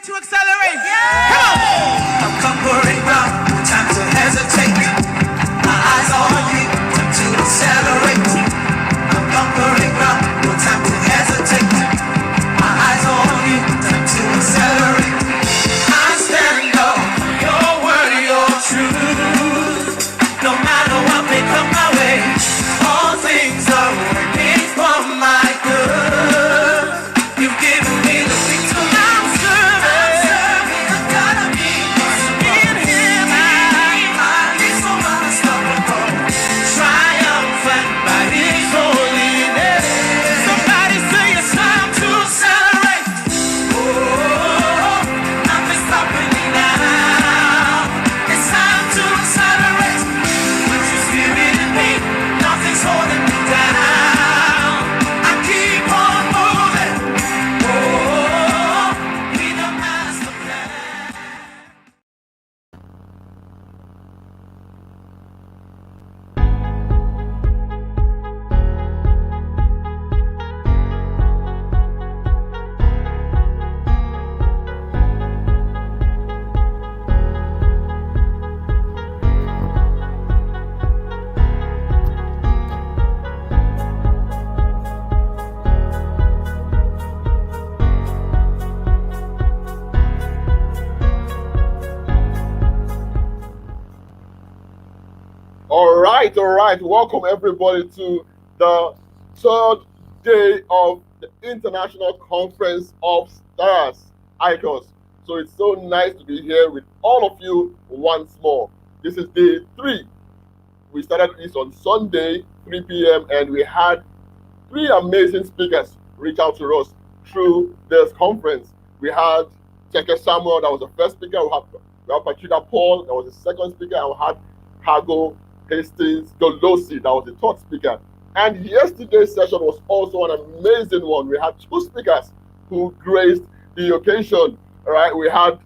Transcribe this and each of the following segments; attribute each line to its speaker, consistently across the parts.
Speaker 1: to accelerate. Yeah. Come on.
Speaker 2: I'm conquering ground, no time to hesitate. My eyes on you, time to accelerate. I'm conquering ground, no time to hesitate. My eyes on you, time to accelerate. I stand up for your word, your truth. No matter what may come my way, all things are working for my good. You've given me the victory. I'm serving the God of me. In Him I be so unstoppable, triumphant by His holiness.
Speaker 1: Somebody say it's time to
Speaker 2: Accelerate. Oh, nothing's stopping me now. It's time to accelerate. With your spirit in me, nothing's holding me down. I keep on moving. Oh, be the master plan.
Speaker 3: All right. Welcome everybody to the third day of the International Conference of Stars, ICOS. So it's so nice to be here with all of you once more. This is day 3. We started this on Sunday, 3 p.m., and we had 3 amazing speakers reach out to us through this conference. We had Teke Samuel, that was the first speaker. We had Patricia Paul, that was the second speaker, and we had Hago Hastings Golosi, that was the third speaker. And yesterday's session was also an amazing one. We had 2 speakers who graced the occasion. All right, we had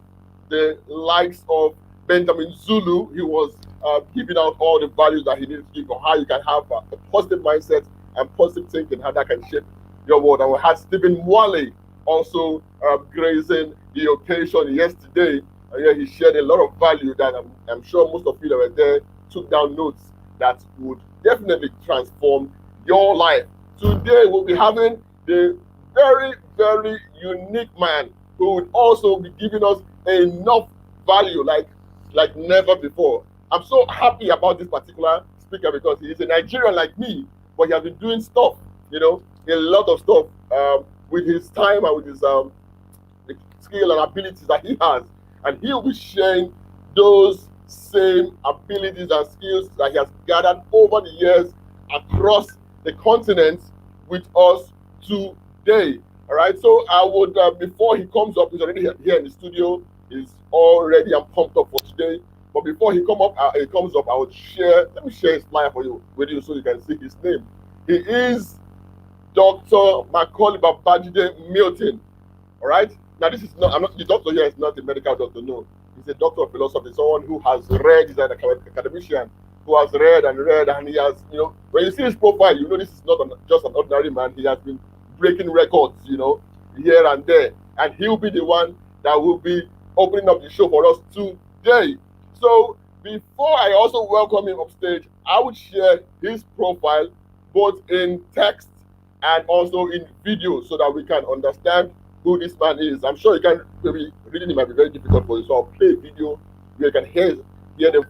Speaker 3: the likes of Benjamin Zulu. He was giving out all the values that he needed to give, or how you can have a positive mindset and positive thinking, how that can shape your world. And we had Stephen Mwale also gracing the occasion yesterday. He shared a lot of value that I'm sure most of you that were there took down notes that would definitely transform your life. Today we'll be having the very, very unique man who would also be giving us enough value like never before. I'm so happy about this particular speaker because he is a Nigerian like me, but he has been doing stuff, a lot of stuff with his time and with his the skill and abilities that he has. And he'll be sharing those same abilities and skills that he has gathered over the years across the continent with us today. All right, so I would, before he comes up, he's already here in the studio, he's already and pumped up for today. But before he comes up, I would let me share his flyer with you so you can see his name. He is Dr. Macaulay Babajide Milton. All right, now this is not, the doctor here is not a medical doctor, no. He's a doctor of philosophy, someone who has read, he's an academician who has read, and he has, when you see his profile, this is not just an ordinary man. He has been breaking records, here and there. And he'll be the one that will be opening up the show for us today. So before I also welcome him upstage, I would share his profile both in text and also in video so that we can understand who this man is. I'm sure you can, maybe reading it might be very difficult for you, so I'll play a video where you can hear the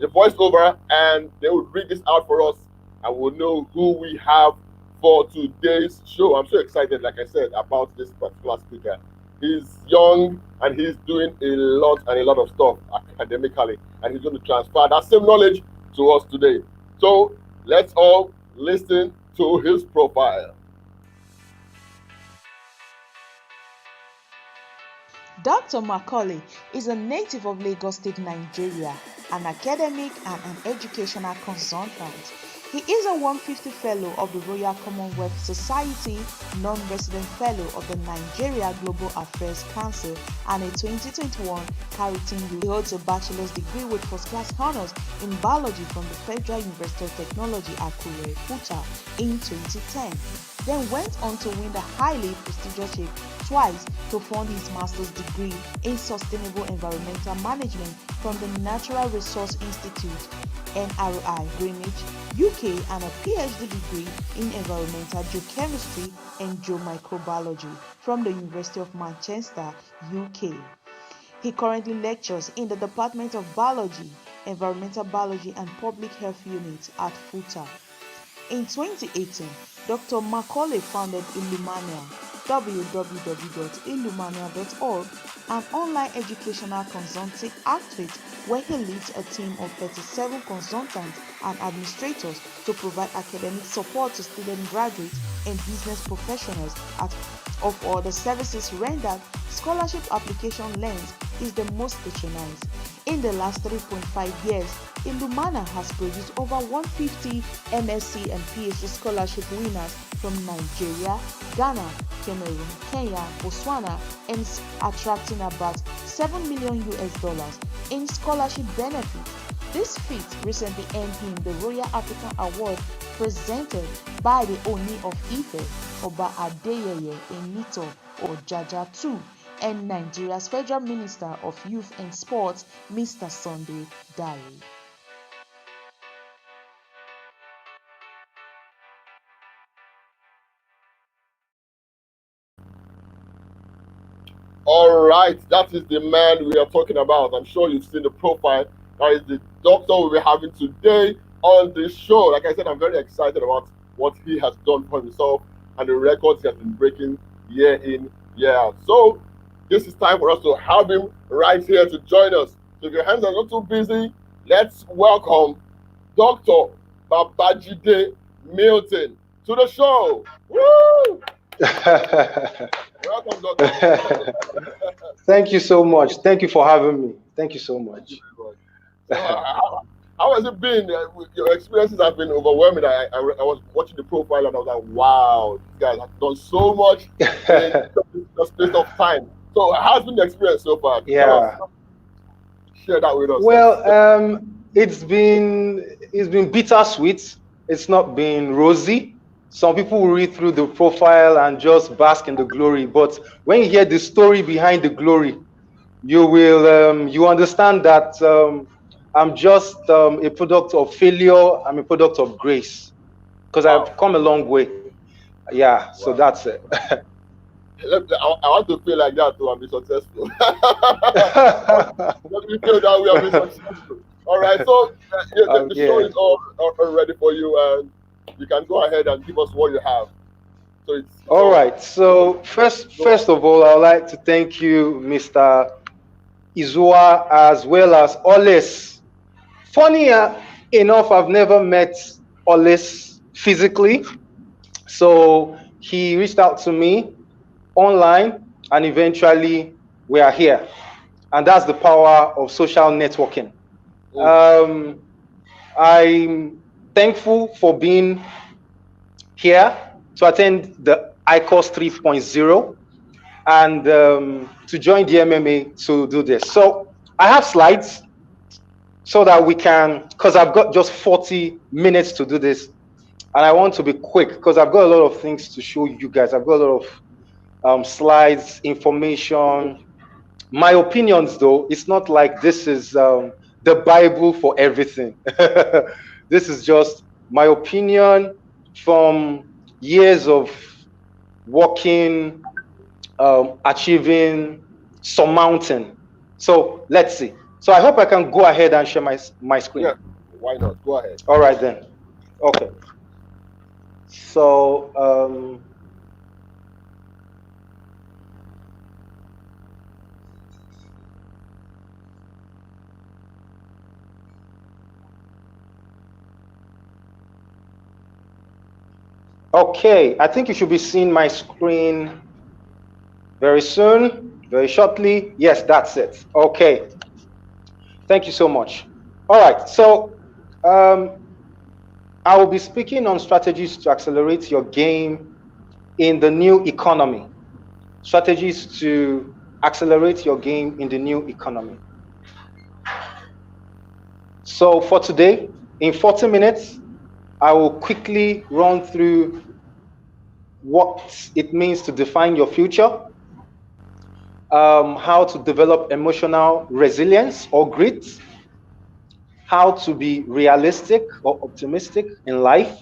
Speaker 3: voiceover, and they will read this out for us, and we'll know who we have for today's show. I'm so excited, like I said, about this particular speaker. He's young, and he's doing a lot of stuff academically, and he's going to transfer that same knowledge to us today. So let's all listen to his profile.
Speaker 4: Dr. Macaulay is a native of Lagos State, Nigeria, an academic and an educational consultant. He is a 150 Fellow of the Royal Commonwealth Society, Non-Resident Fellow of the Nigeria Global Affairs Council, and a 2021 Carrington. He holds a bachelor's degree with first-class honors in biology from the Federal University of Technology, Akure, Futa, in 2010. Then went on to win the highly prestigious twice to fund his master's degree in sustainable environmental management from the Natural Resource Institute, NRI, Greenwich, UK, and a PhD degree in environmental geochemistry and geomicrobiology from the University of Manchester, UK. He currently lectures in the Department of Biology, Environmental Biology and Public Health Unit at FUTA. In 2018, Dr. Macaulay founded Illumania, www.illumania.org, an online educational consulting outfit where he leads a team of 37 consultants and administrators to provide academic support to student graduates and business professionals. Of all the services rendered, scholarship application length is the most patronized. In the last 3.5 years, Illumana has produced over 150 MSc and PhD scholarship winners from Nigeria, Ghana, Cameroon, Kenya, Botswana, and attracting about $7 million in scholarship benefits. This feat recently earned him the Royal African Award presented by the Oni of Ife, Oba Adeyeye Enito Ojaja II, and Nigeria's Federal Minister of Youth and Sports, Mr. Sunday Dare.
Speaker 3: All right, that is the man we are talking about. I'm sure you've seen the profile. That is the doctor we'll be having today on this show. Like I said, I'm very excited about what he has done for himself and the records he has been breaking year in, year out. So this is time for us to have him right here to join us. So if your hands are not too busy, let's welcome Dr. Babajide Milton to the show. Woo! Welcome, Doctor.
Speaker 5: Thank you so much. Thank you for having me. Thank you so much.
Speaker 3: How has it been? Your experiences have been overwhelming. I was watching the profile and I was like, wow, these guys have done so much in the space of time. So how has been the experience so far?
Speaker 5: Yeah.
Speaker 3: Share that with us.
Speaker 5: Well, it's been bittersweet. It's not been rosy. Some people will read through the profile and just bask in the glory. But when you hear the story behind the glory, you will you understand that I'm just a product of failure. I'm a product of grace, because I've come a long way. Yeah, wow. So that's it.
Speaker 3: I want to feel like that too and be successful. Let me feel that we have been successful. All right, so the show is all ready for you, and you can go ahead and give us what you have. So it's
Speaker 5: all right. So first of all, I would like to thank you, Mr. Izua, as well as Oles. Funny enough, I've never met Oles physically. So he reached out to me online, and eventually we are here. And that's the power of social networking. I'm thankful for being here to attend the ICOS 3.0 and to join the MMA to do this. So I have slides so that we can, because I've got just 40 minutes to do this, and I want to be quick because I've got a lot of things to show you guys. I've got a lot of slides, information. My opinions, though, it's not like this is the Bible for everything. This is just my opinion from years of working, achieving, surmounting. So let's see. So I hope I can go ahead and share my screen.
Speaker 3: Yeah, why not? Go ahead.
Speaker 5: All right then. Okay. So okay, I think you should be seeing my screen very soon, very shortly. Yes, that's it. Okay. Thank you so much. All right, so I will be speaking on strategies to accelerate your game in the new economy. Strategies to accelerate your game in the new economy. So for today, in 40 minutes, I will quickly run through what it means to define your future, how to develop emotional resilience or grit, how to be realistic or optimistic in life,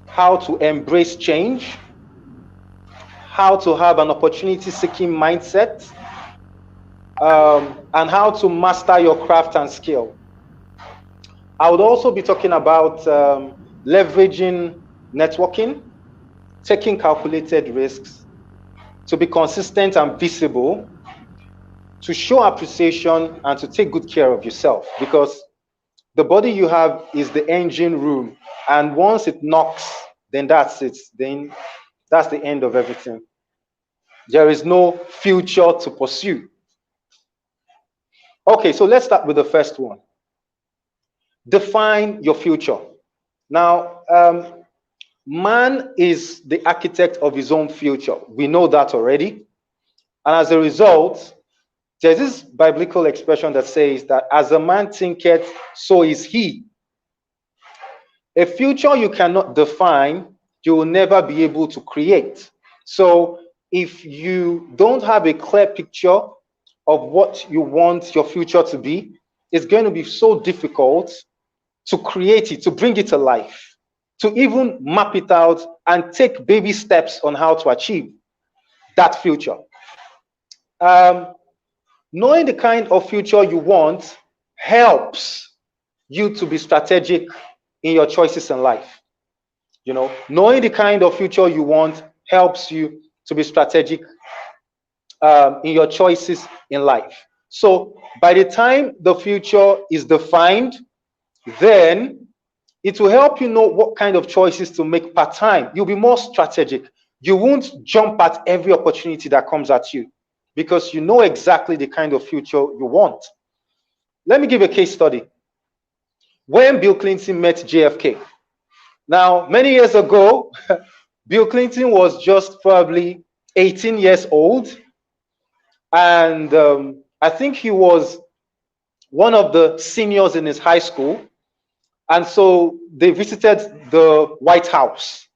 Speaker 5: how to embrace change, how to have an opportunity-seeking mindset, and how to master your craft and skill. I would also be talking about leveraging networking, taking calculated risks, to be consistent and visible, to show appreciation, and to take good care of yourself, because the body you have is the engine room, and once it knocks, then that's it. Then that's the end of everything. There is no future to pursue. Okay, so let's start with the first one. Define your future. Now, man is the architect of his own future. We know that already. And as a result, there's this biblical expression that says that as a man thinketh, so is he. A future you cannot define, you will never be able to create. So if you don't have a clear picture of what you want your future to be, it's going to be so difficult to create it, to bring it to life, to even map it out and take baby steps on how to achieve that future. Knowing the kind of future you want helps you to be strategic in your choices in life. You know, knowing the kind of future you want helps you to be strategic in your choices in life. So by the time the future is defined, then it will help you know what kind of choices to make part-time. You'll be more strategic. You won't jump at every opportunity that comes at you because you know exactly the kind of future you want. Let me give a case study. When Bill Clinton met JFK. Now, many years ago, Bill Clinton was just probably 18 years old. And I think he was one of the seniors in his high school. And so they visited the White House.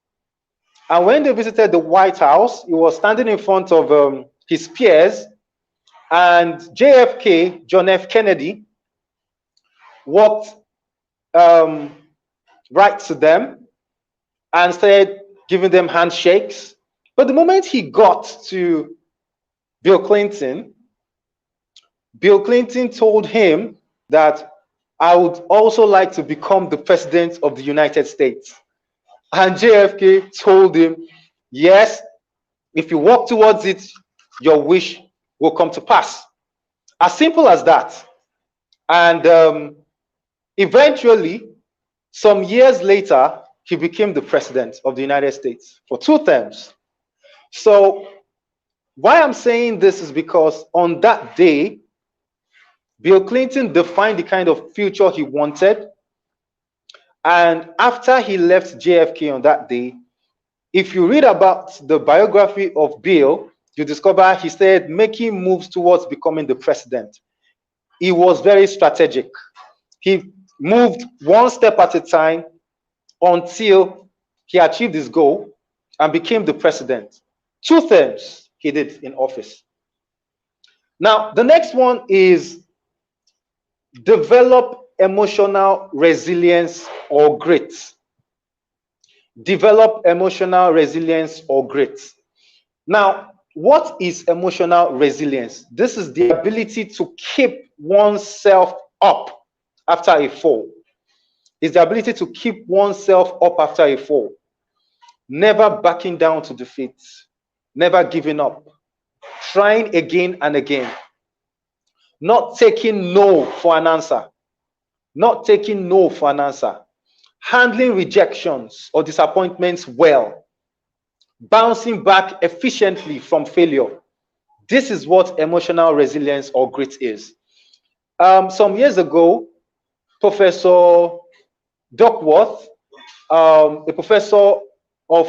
Speaker 5: And when they visited the White House, he was standing in front of his peers. And JFK, John F. Kennedy, walked right to them and started giving them handshakes. But the moment he got to Bill Clinton told him that I would also like to become the president of the United States. And JFK told him, yes, if you walk towards it, your wish will come to pass. As simple as that. And eventually, some years later, he became the president of the United States for 2 terms. So why I'm saying this is because on that day, Bill Clinton defined the kind of future he wanted. And after he left JFK on that day, if you read about the biography of Bill, you discover he started making moves towards becoming the president. He was very strategic. He moved one step at a time until he achieved his goal and became the president. 2 terms he did in office. Now, the next one is develop emotional resilience or grit. Develop emotional resilience or grit. Now, what is emotional resilience? This is the ability to keep oneself up after a fall. It's the ability to keep oneself up after a fall. Never backing down to defeat. Never giving up. Trying again and again. Not taking no for an answer. Not taking no for an answer. Handling rejections or disappointments well. Bouncing back efficiently from failure. This is what emotional resilience or grit is. Some years ago, Professor Duckworth, a professor of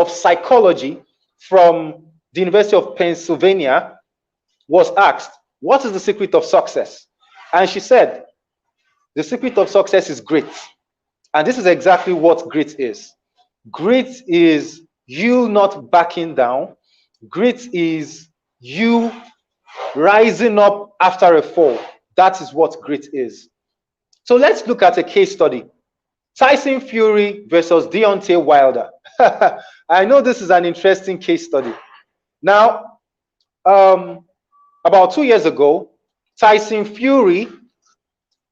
Speaker 5: psychology from the University of Pennsylvania, was asked, what is the secret of success? And she said, the secret of success is grit. And this is exactly what grit is. Grit is you not backing down. Grit is you rising up after a fall. That is what grit is. So let's look at a case study. Tyson Fury versus Deontay Wilder. I know this is an interesting case study. Now, about 2 years ago, Tyson Fury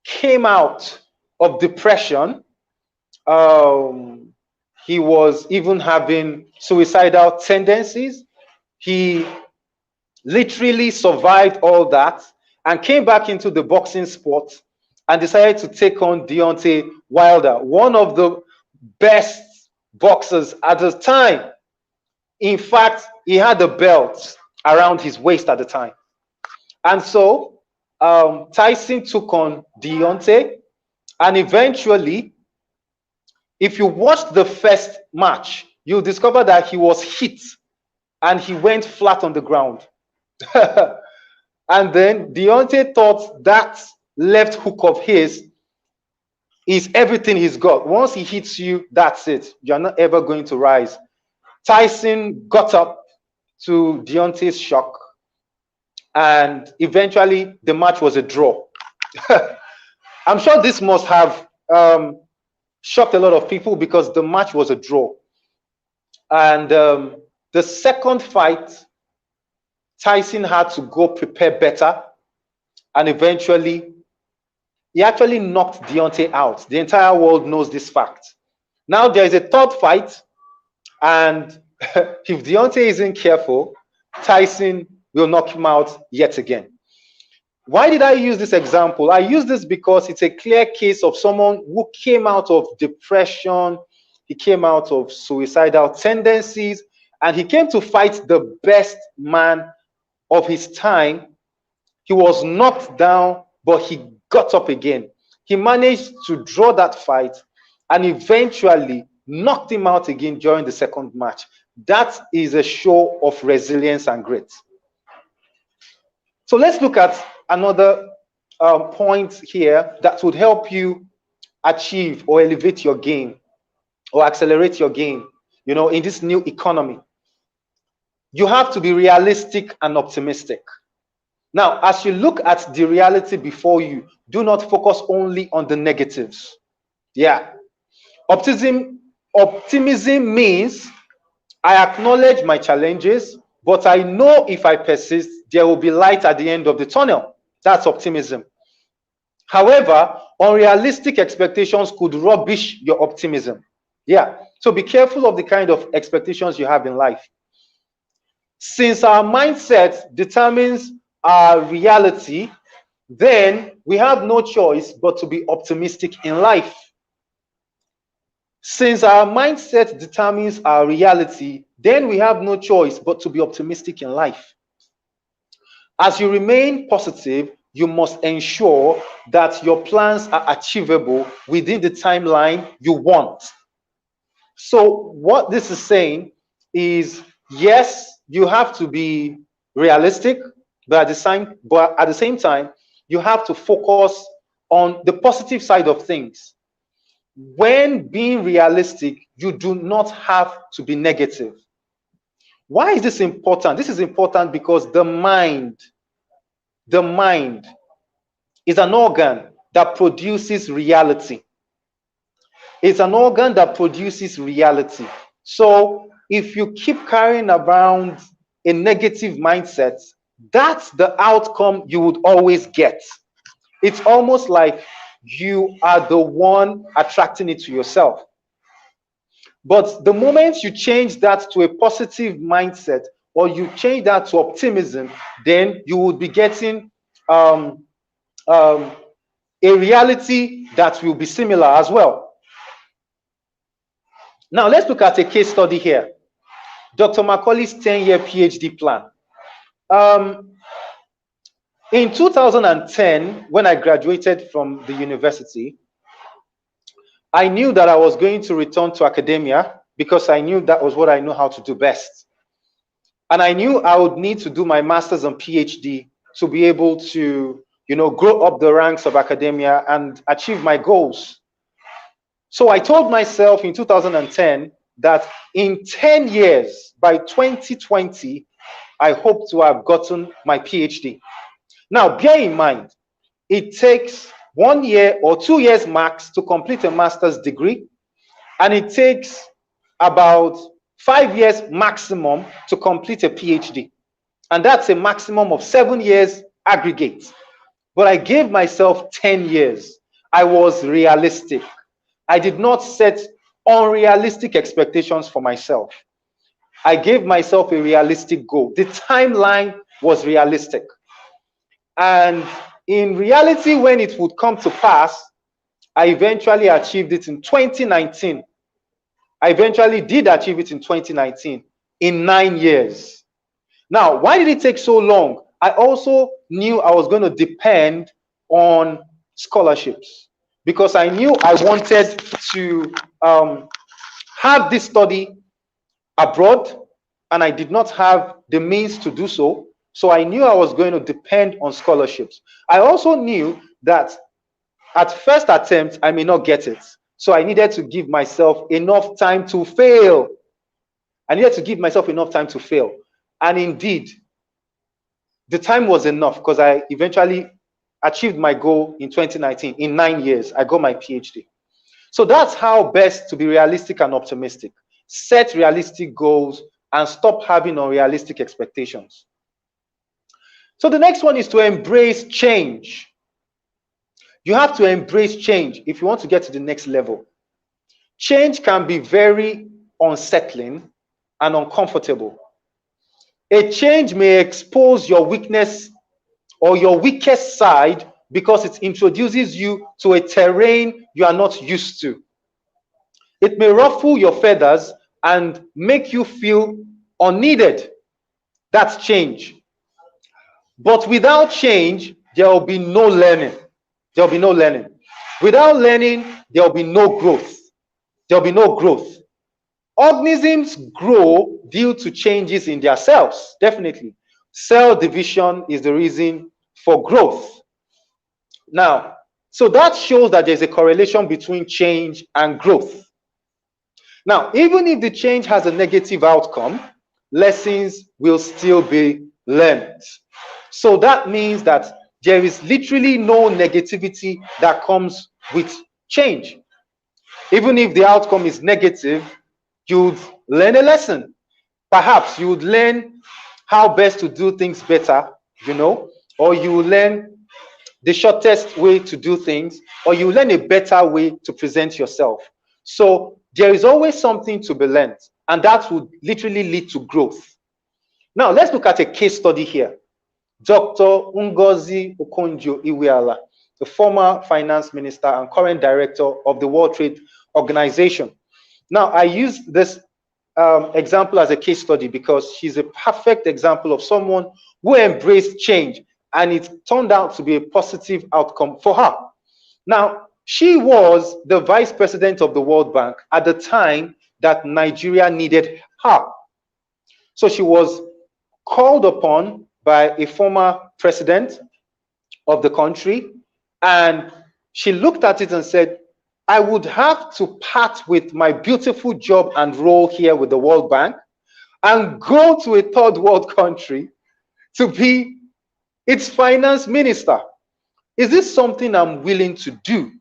Speaker 5: came out of depression. He was even having suicidal tendencies. He literally survived all that and came back into the boxing sport and decided to take on Deontay Wilder, one of the best boxers at the time. In fact, he had the belt around his waist at the time. And so Tyson took on Deontay, and eventually, if you watch the first match, you'll discover that he was hit and he went flat on the ground. And then Deontay thought that left hook of his is everything he's got. Once he hits you, that's it. You're not ever going to rise. Tyson got up to Deontay's shock, and eventually the match was a draw. I'm sure this must have shocked a lot of people because the match was a draw. And the second fight, Tyson had to go prepare better, and eventually he actually knocked Deontay out. The entire world knows this fact. Now there is a third fight, and if Deontay isn't careful, Tyson will knock him out yet again. Why did I use this example? I use this because it's a clear case of someone who came out of depression, he came out of suicidal tendencies, and he came to fight the best man of his time. He was knocked down, but he got up again. He managed to draw that fight and eventually knocked him out again during the second match. That is a show of resilience and grit. So let's look at another point here that would help you achieve or elevate your game or accelerate your game, you know, in this new economy. You have to be realistic and optimistic. Now, as you look at the reality before you, do not focus only on the negatives. Yeah. Optimism means I acknowledge my challenges, but I know if I persist, there will be light at the end of the tunnel. That's optimism. However, unrealistic expectations could rubbish your optimism. Yeah. So be careful of the kind of expectations you have in life. Since our mindset determines our reality, then we have no choice but to be optimistic in life. Since our mindset determines our reality, then we have no choice but to be optimistic in life. As you remain positive, you must ensure that your plans are achievable within the timeline you want. So what this is saying is, yes, you have to be realistic, but at the same time, you have to focus on the positive side of things. When being realistic, you do not have to be negative. Why is this important? This is important because the mind is an organ that produces reality. It's an organ that produces reality. So if you keep carrying around a negative mindset, that's the outcome you would always get. It's almost like you are the one attracting it to yourself. But the moment you change that to a positive mindset, or you change that to optimism, then you would be getting a reality that will be similar as well. Now let's look at a case study here. Dr. Macaulay's 10-year PhD plan. In 2010, when I graduated from the university, I knew that I was going to return to academia because I knew that was what I know how to do best. And I knew I would need to do my master's and PhD to be able to, you know, grow up the ranks of academia and achieve my goals. So I told myself in 2010 that in 10 years, by 2020, I hope to have gotten my PhD. Now, bear in mind, it takes 1 year or 2 years max to complete a master's degree, and it takes about 5 years maximum to complete a PhD. And that's a maximum of 7 years aggregate. But I gave myself 10 years. I was realistic. I did not set unrealistic expectations for myself. I gave myself a realistic goal. The timeline was realistic. And in reality, when it would come to pass, I eventually achieved it in 2019. I eventually did achieve it in 2019, in 9 years. Now, why did it take so long? I also knew I was going to depend on scholarships because I knew I wanted to have this study abroad, and I did not have the means to do so. So I knew I was going to depend on scholarships. I also knew that at first attempt, I may not get it. So I needed to give myself enough time to fail. I needed to give myself enough time to fail. And indeed, the time was enough because I eventually achieved my goal in 2019. In 9 years, I got my PhD. So that's how best to be realistic and optimistic. Set realistic goals and stop having unrealistic expectations. So the next one is to embrace change. You have to embrace change if you want to get to the next level. Change can be very unsettling and uncomfortable. A change may expose your weakness or your weakest side because it introduces you to a terrain you are not used to. It may ruffle your feathers and make you feel unneeded. That's change. But without change, there will be no learning. There will be no learning. Without learning, there will be no growth. There will be no growth. Organisms grow due to changes in their cells, definitely. Cell division is the reason for growth. Now, so that shows that there's a correlation between change and growth. Now, even if the change has a negative outcome, lessons will still be learned. So that means that there is literally no negativity that comes with change. Even if the outcome is negative, you'd learn a lesson. Perhaps you would learn how best to do things better, or you will learn the shortest way to do things, or you learn a better way to present yourself. So there is always something to be learned, and that would literally lead to growth. Now, let's look at a case study here. Dr. Ngozi Okonjo-Iweala, the former finance minister and current director of the World Trade Organization. Now, I use this example as a case study because she's a perfect example of someone who embraced change, and it turned out to be a positive outcome for her. Now, she was the vice president of the World Bank at the time that Nigeria needed her. So she was called upon by a former president of the country, and she looked at it and said, I would have to part with my beautiful job and role here with the World Bank and go to a third world country to be its finance minister. Is this something I'm willing to do?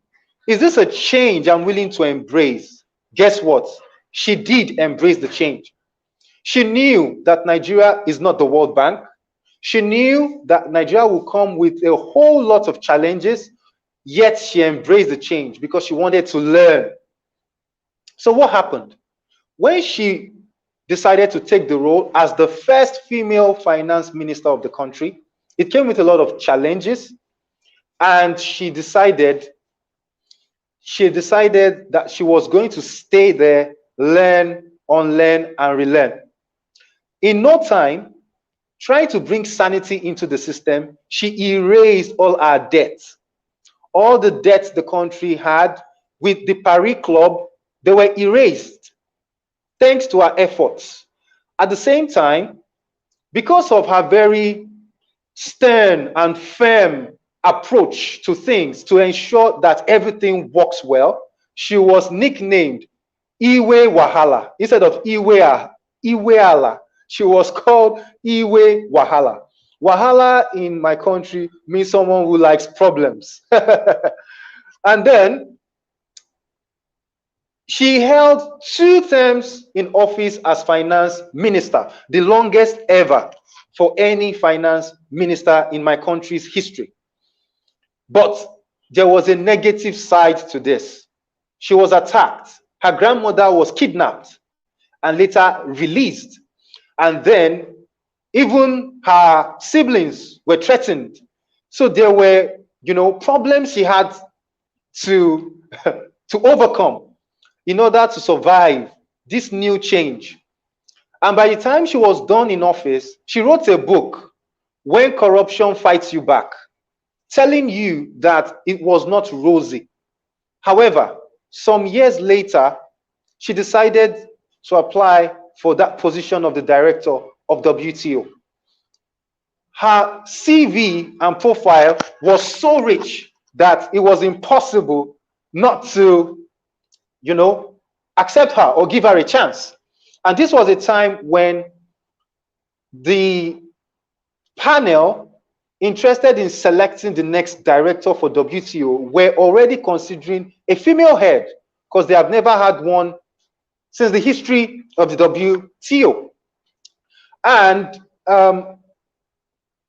Speaker 5: Is this a change I'm willing to embrace? Guess what? She did embrace the change. She knew that Nigeria is not the World Bank. She knew that Nigeria will come with a whole lot of challenges, yet she embraced the change because she wanted to learn. So what happened? When she decided to take the role as the first female finance minister of the country, it came with a lot of challenges, and she decided that she was going to stay there, learn, unlearn, and relearn. In no time, trying to bring sanity into the system, she erased all our debts. All the debts the country had with the Paris Club, they were erased thanks to her efforts. At the same time, because of her very stern and firm approach to things to ensure that everything works well, she was nicknamed Iwe Wahala instead of Iweala. She was called Iwe Wahala. Wahala in my country means someone who likes problems. And then she held 2 terms in office as finance minister, the longest ever for any finance minister in my country's history. But there was a negative side to this. She was attacked. Her grandmother was kidnapped and later released. And then even her siblings were threatened. So there were, problems she had to, to overcome in order to survive this new change. And by the time she was done in office, she wrote a book, When Corruption Fights You Back, telling you that it was not rosy. However, some years later, she decided to apply for that position of the director of WTO. Her CV and profile was so rich that it was impossible not to, accept her or give her a chance. And this was a time when the panel interested in selecting the next director for WTO were already considering a female head, because they have never had one since the history of the WTO. And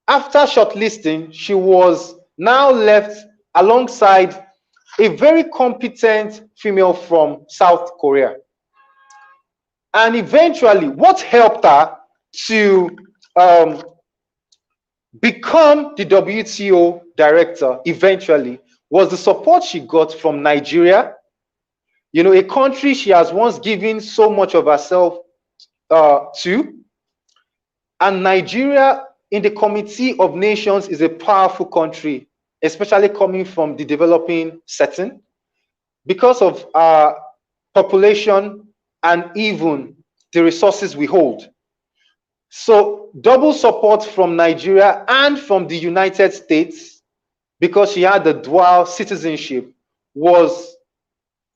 Speaker 5: after shortlisting, she was now left alongside a very competent female from South Korea. And eventually, what helped her to become the WTO director eventually was the support she got from Nigeria, a country she has once given so much of herself to. And Nigeria in the Committee of Nations is a powerful country, especially coming from the developing setting, because of our population and even the resources we hold. So double support from Nigeria and from the United States, because she had the dual citizenship, was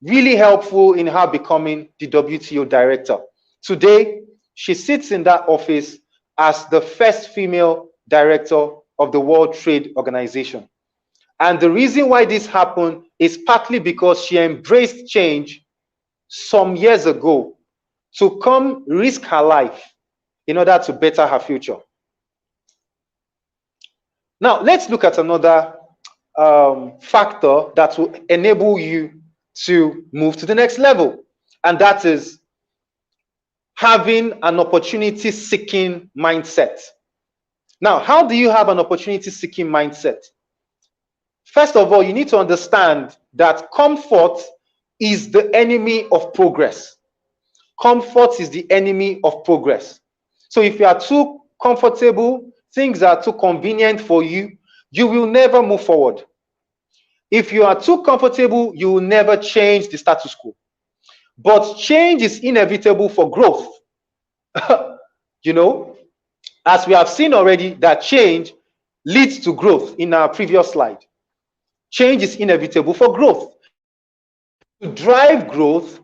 Speaker 5: really helpful in her becoming the WTO director. Today, she sits in that office as the first female director of the World Trade Organization. And the reason why this happened is partly because she embraced change some years ago to come risk her life in order to better her future. Now, let's look at another factor that will enable you to move to the next level, and that is having an opportunity-seeking mindset. Now, how do you have an opportunity-seeking mindset? First of all, you need to understand that comfort is the enemy of progress. Comfort is the enemy of progress. So if you are too comfortable, things are too convenient for you, you will never move forward. If you are too comfortable, you will never change the status quo. But change is inevitable for growth. As we have seen already, that change leads to growth in our previous slide. Change is inevitable for growth. To drive growth,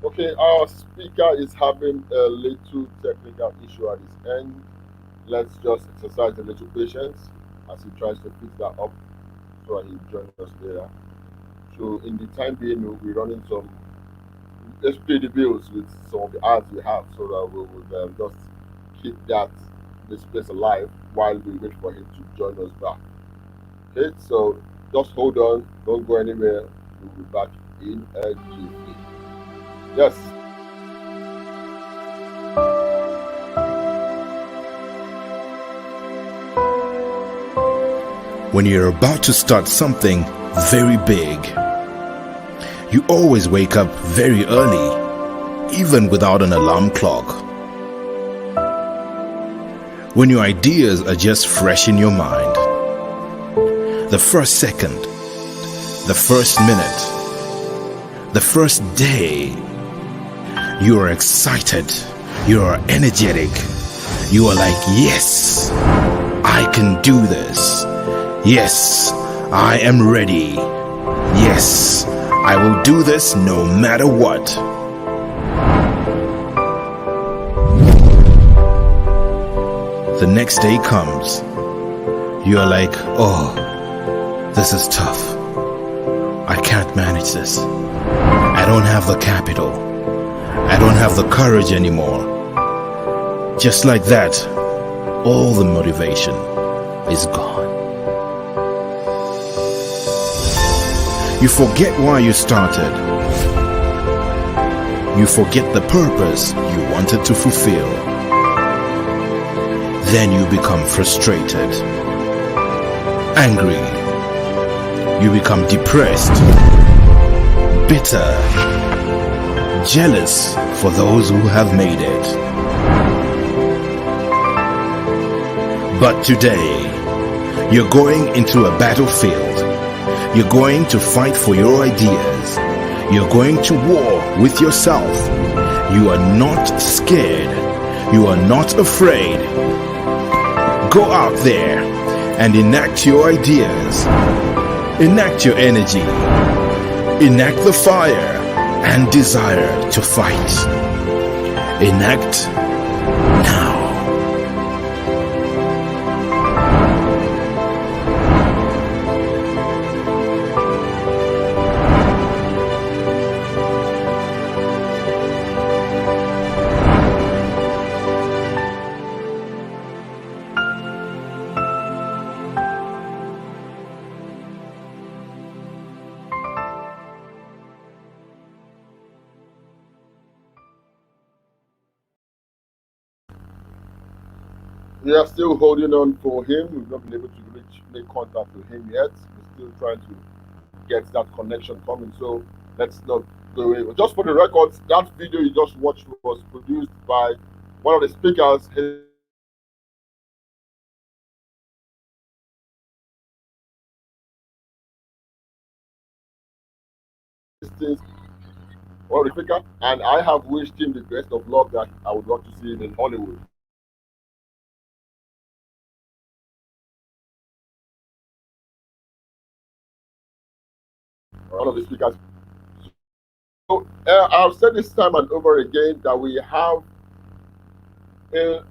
Speaker 3: Okay, our speaker is having a little technical issue at his end. Let's just exercise a little patience as he tries to fix that up so that he'll join us later. So in the time being, we'll be running some. Let's pay the bills with some of the ads we have, so that we will just keep that this place alive while we wait for him to join us back. Okay, so just hold on, don't go anywhere. We'll be back in a jiffy. Yes.
Speaker 6: When you're about to start something very big, you always wake up very early, even without an alarm clock. When your ideas are just fresh in your mind, the first second, the first minute, the first day, you are excited, you are energetic, you are like, yes, I can do this. Yes, I am ready. Yes, I will do this no matter what. The next day comes. You are like, oh, this is tough. I can't manage this. I don't have the capital. I don't have the courage anymore. Just like that, all the motivation is gone. You forget why you started. You forget the purpose you wanted to fulfill. Then you become frustrated, angry. You become depressed, bitter, jealous for those who have made it. But today, you're going into a battlefield. You're going to fight for your ideas. You're going to war with yourself. You are not scared. You are not afraid. Go out there and enact your ideas. Enact your energy. Enact the fire and desire to fight. Enact now.
Speaker 3: We are still holding on for him. We've not been able to make contact with him yet. We're still trying to get that connection coming. So let's not go away. Just for the record, that video you just watched was produced by one of the speakers. One of the speaker, and I have wished him the best of luck that I would love to see him in Hollywood. One of the speakers. So I've said this time and over again that we have a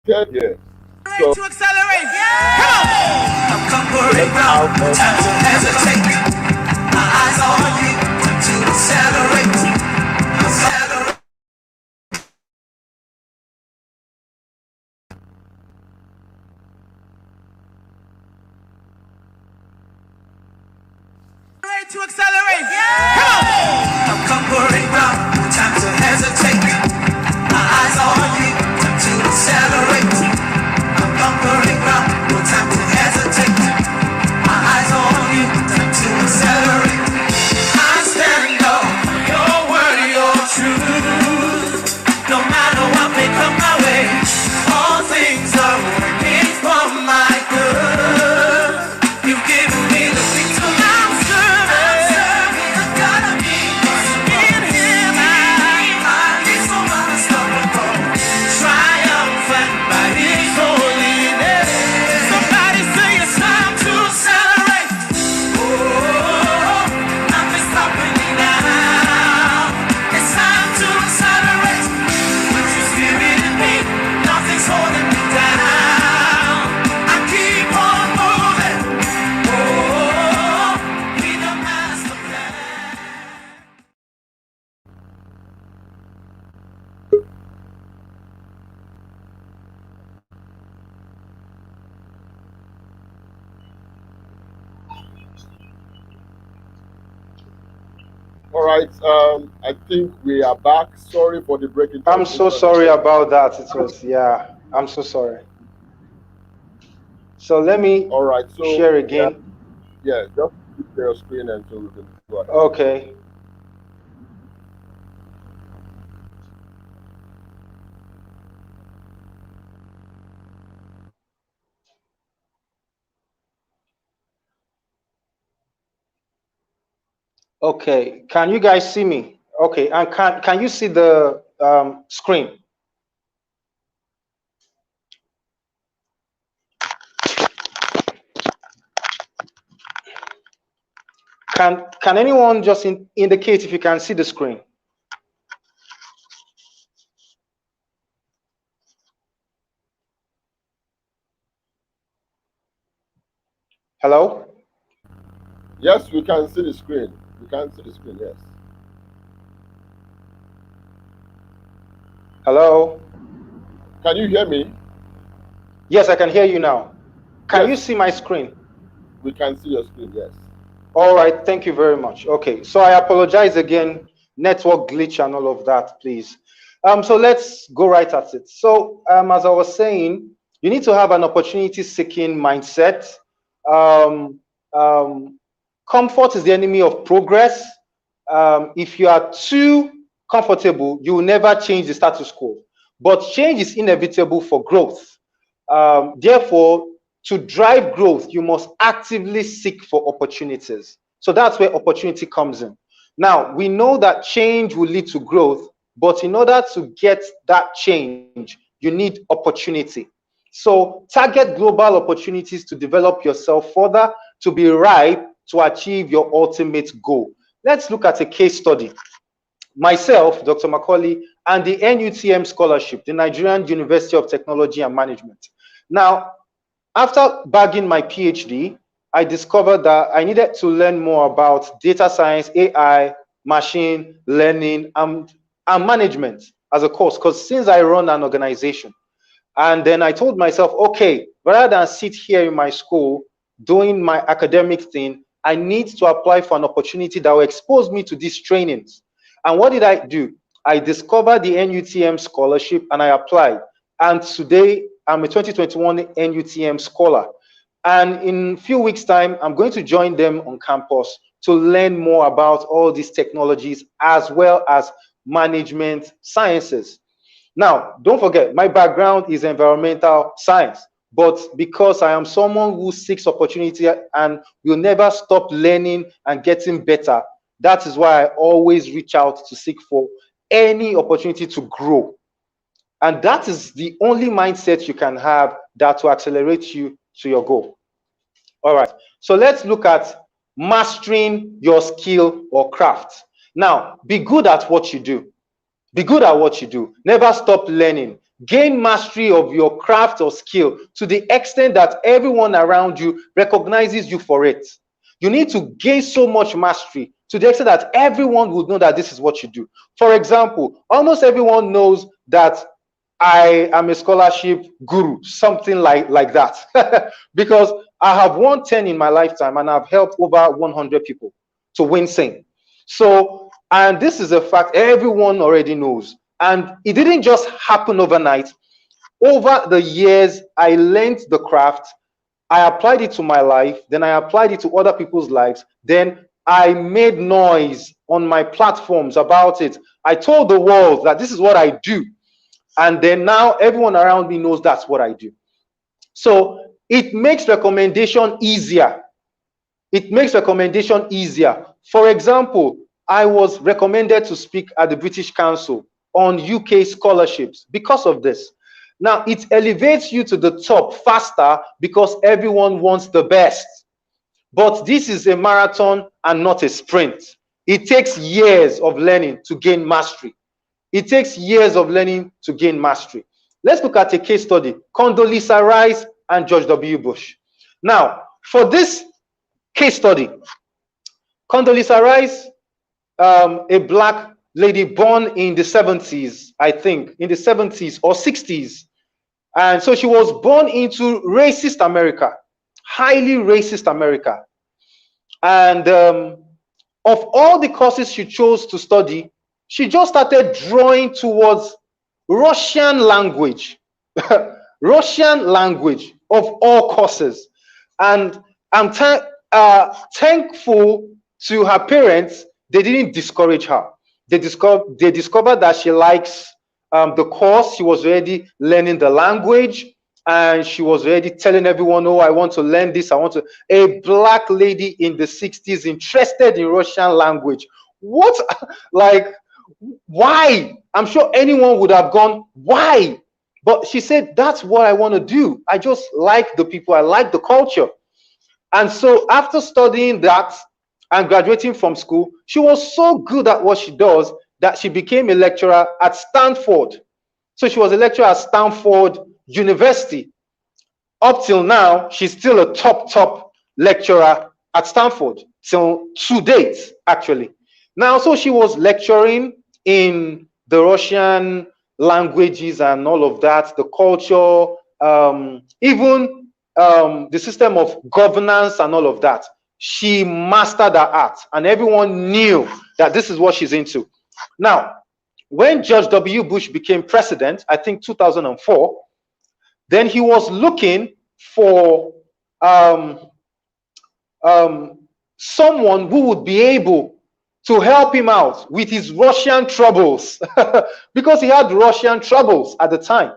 Speaker 3: here. So
Speaker 1: To accelerate. Come on.
Speaker 2: I'm conquering ground, time to hesitate. My eyes on you, time to accelerate. Accelerate.
Speaker 1: To accelerate. Come on.
Speaker 2: I'm conquering ground, time to hesitate. My eyes on you, time to accelerate. I'm conquering ground, no time to hesitate. My eyes on you, time to accelerate. I stand on your word, your truth. No matter what may come my way, all things are working for my good. You've given me the victory. I'm serving the God of me. In Him
Speaker 3: All right. I think we are back. Sorry for the break in
Speaker 5: I'm so sorry about that. It was, yeah, I'm so sorry. So let me
Speaker 3: All right. So
Speaker 5: share again.
Speaker 3: yeah, just share your screen and so we can go ahead.
Speaker 5: Okay. Okay. Can you guys see me? Okay. And can you see the screen? Can anyone just indicate if you can see the screen? Hello?
Speaker 3: Yes, we can see the screen. We can see the screen. Yes.
Speaker 5: Hello?
Speaker 3: Can you hear me?
Speaker 5: Yes, I can hear you now. Can you
Speaker 3: Yes.
Speaker 5: see my screen?
Speaker 3: We can see your screen. Yes.
Speaker 5: All right, thank you very much. Okay, so I apologize again, network glitch and all of that, please. So let's go right at it. So as I was saying, you need to have an opportunity-seeking mindset. Um, Comfort is the enemy of progress. If you are too comfortable, you will never change the status quo. But change is inevitable for growth. Therefore, to drive growth, you must actively seek for opportunities. So that's where opportunity comes in. Now, we know that change will lead to growth, but in order to get that change, you need opportunity. So target global opportunities to develop yourself further, to be ripe to achieve your ultimate goal. Let's look at a case study. Myself, Dr. Macaulay, and the NUTM scholarship, the Nigerian University of Technology and Management. Now, after bagging my PhD, I discovered that I needed to learn more about data science, AI, machine learning, and management as a course, because since I run an organization, and then I told myself, okay, rather than sit here in my school doing my academic thing, I need to apply for an opportunity that will expose me to these trainings. And what did I do? I discovered the NUTM scholarship and I applied. And today I'm a 2021 NUTM scholar. And in a few weeks' time, I'm going to join them on campus to learn more about all these technologies as well as management sciences. Now, don't forget, my background is environmental science, but because I am someone who seeks opportunity and will never stop learning and getting better, that is why I always reach out to seek for any opportunity to grow. And that is the only mindset you can have that will accelerate you to your goal. All right, so let's look at mastering your skill or craft. Now, be good at what you do. Be good at what you do. Never stop learning. Gain mastery of your craft or skill to the extent that everyone around you recognizes you for it. You need to gain so much mastery to the extent that everyone would know that this is what you do. For example, almost everyone knows that I am a scholarship guru, something like that, because I have won 10 in my lifetime and I've helped over 100 people to win same. So, and this is a fact everyone already knows. And it didn't just happen overnight. Over the years, I learned the craft, I applied it to my life, then I applied it to other people's lives, then I made noise on my platforms about it. I told the world that this is what I do. And then now everyone around me knows that's what I do. So it makes recommendation easier. It makes recommendation easier. For example, I was recommended to speak at the British Council on UK scholarships because of this. Now, it elevates you to the top faster because everyone wants the best. But this is a marathon and not a sprint. It takes years of learning to gain mastery. It takes years of learning to gain mastery. Let's look at a case study, Condoleezza Rice and George W. Bush. Now, for this case study, Condoleezza Rice, a black lady born in the 70s, I think, in the 70s or 60s. And so she was born into racist America, highly racist America. And of all the courses she chose to study, she just started drawing towards Russian language. Russian language of all courses. And I'm thankful to her parents. They didn't discourage her. They discovered that she likes the course. She was already learning the language, and she was already telling everyone, oh, I want to learn this. I want to. A black lady in the 60s interested in Russian language. What? Like, why? I'm sure anyone would have gone, why? But she said, that's what I want to do. I just like the people. I like the culture. And so after studying that and graduating from school, she was so good at what she does that she became a lecturer at Stanford. So she was a lecturer at Stanford University. Up till now, she's still a top lecturer at Stanford, till to date, actually. Now, so she was lecturing in the Russian languages and all of that, the culture, even the system of governance and all of that. She mastered that art, and everyone knew that this is what she's into. Now, when George W. Bush became president, I think 2004, then he was looking for someone who would be able to help him out with his Russian troubles, because he had Russian troubles at the time.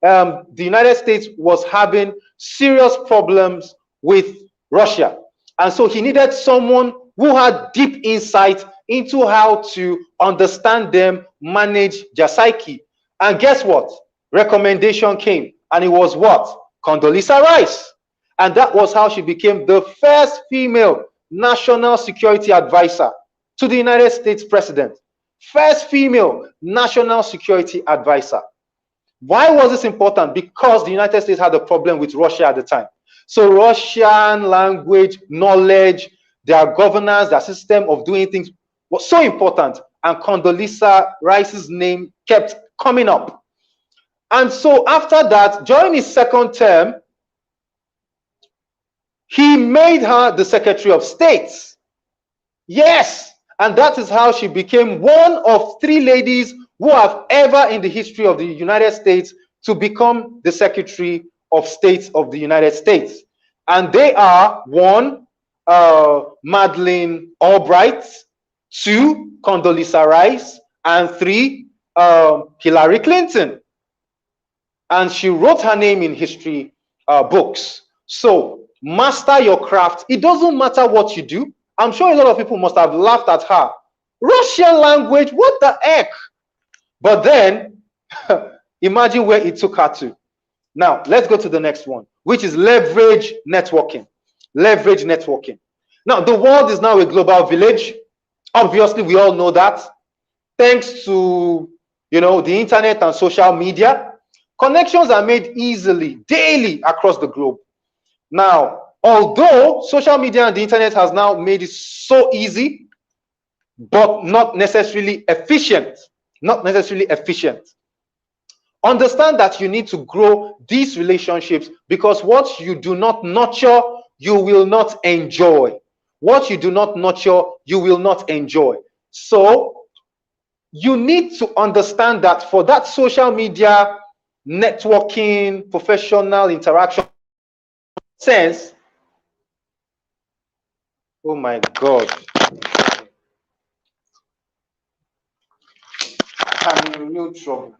Speaker 5: The United States was having serious problems with Russia. And so he needed someone who had deep insight into how to understand them, manage their psyche. And guess what? Recommendation came. And it was what? Condoleezza Rice. And that was how she became the first female national security advisor to the United States president. First female national security advisor. Why was this important? Because the United States had a problem with Russia at the time. So Russian language, knowledge, their governance, their system of doing things was so important. And Condoleezza Rice's name kept coming up. And so after that, during his second term, he made her the Secretary of State. Yes. And that is how she became one of 3 ladies who have ever in the history of the United States to become the Secretary of State of the United States. And they are 1, Madeleine Albright, 2, Condoleezza Rice, and 3, Hillary Clinton. And she wrote her name in history books. So master your craft. It doesn't matter what you do. I'm sure a lot of people must have laughed at her. Russian language, what the heck? But then, imagine where it took her to. Now, let's go to the next one, which is leverage networking. Leverage networking. Now, the world is now a global village. Obviously, we all know that. Thanks to, the internet and social media, connections are made easily, daily across the globe. Now, although social media and the internet has now made it so easy, but not necessarily efficient. Not necessarily efficient. Understand that you need to grow these relationships, because what you do not nurture, you will not enjoy. What you do not nurture, you will not enjoy. So you need to understand that for that social media, networking, professional interaction sense, oh my God. I'm in real trouble.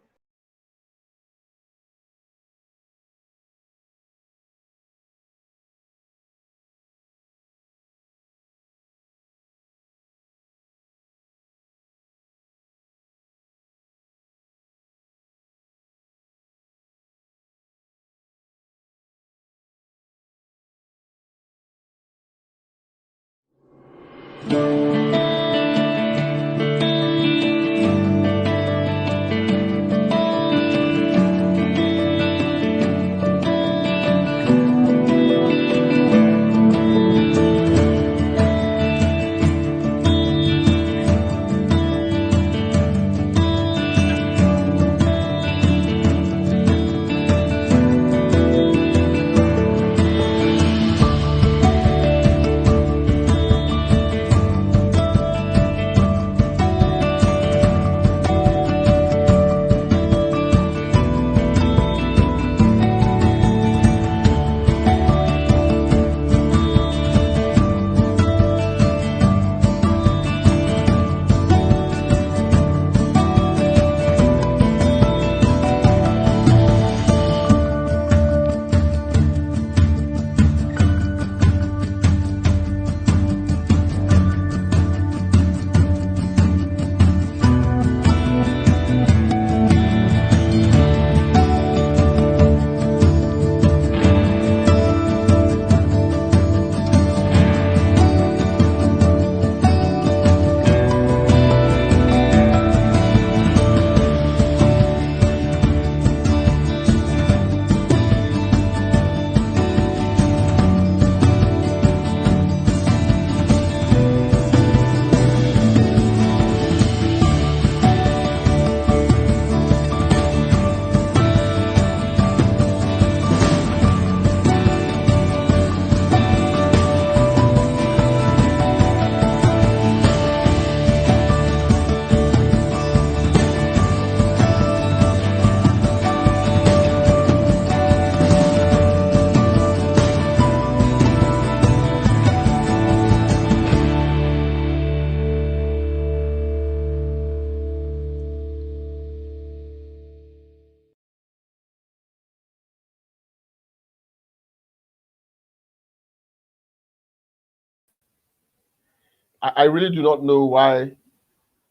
Speaker 3: I really do not know why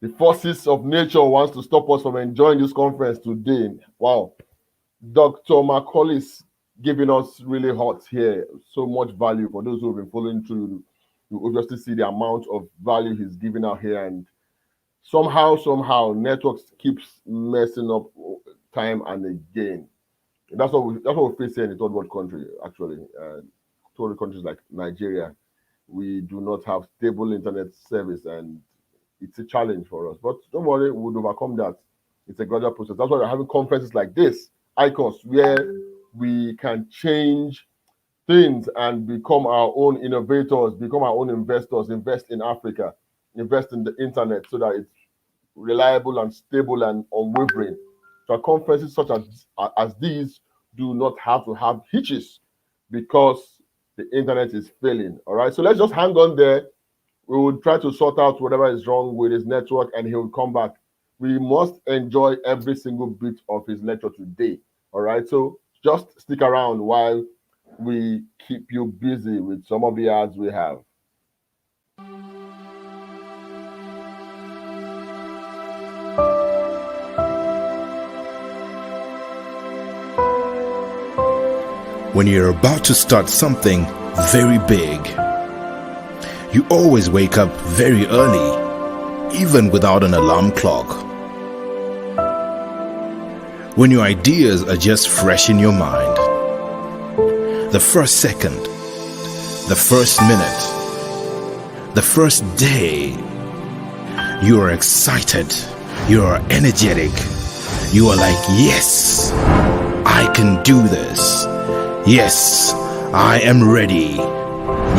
Speaker 3: the forces of nature wants to stop us from enjoying this conference today. Wow. Dr. Makoli's giving us really hot here, so much value for those who have been following through. You obviously see the amount of value he's giving out here, and somehow networks keeps messing up time and again. That's what we face here in the third world country, actually. Third world countries like Nigeria, we do not have stable internet service, and it's a challenge for us. But don't worry, we'll overcome that. It's a gradual process. That's why we're having conferences like this, ICOS, where we can change things and become our own innovators, become our own investors, invest in Africa, invest in the internet so that it's reliable and stable and unwavering. So conferences such as these do not have to have hitches because the internet is failing. All right, so let's just hang on there. We will try to sort out whatever is wrong with his network and he will come back. We must enjoy every single bit of his lecture today. All right, so just stick around while we keep you busy with some of the ads we have.
Speaker 6: When you're about to start something very big, you always wake up very early, even without an alarm clock. When your ideas are just fresh in your mind, the first second, the first minute, the first day, you are excited, you are energetic, you are like, yes, I can do this. Yes, I am ready.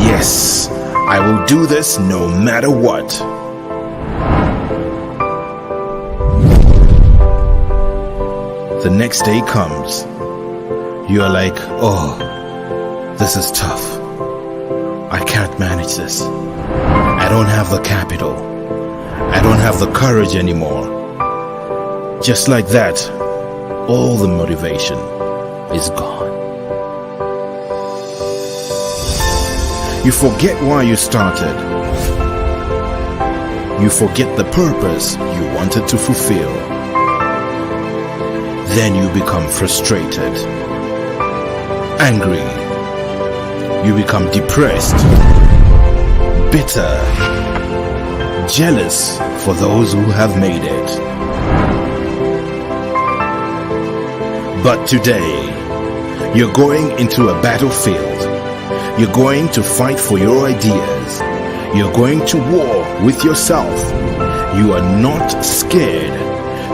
Speaker 6: Yes, I will do this no matter what. The next day comes. You are like, oh, this is tough. I can't manage this. I don't have the capital. I don't have the courage anymore. Just like that, all the motivation is gone. You forget why you started. You forget the purpose you wanted to fulfill. Then you become frustrated, angry. You become depressed, bitter, jealous for those who have made it. But today, you're going into a battlefield. You're going to fight for your ideas. You're going to war with yourself. You are not scared.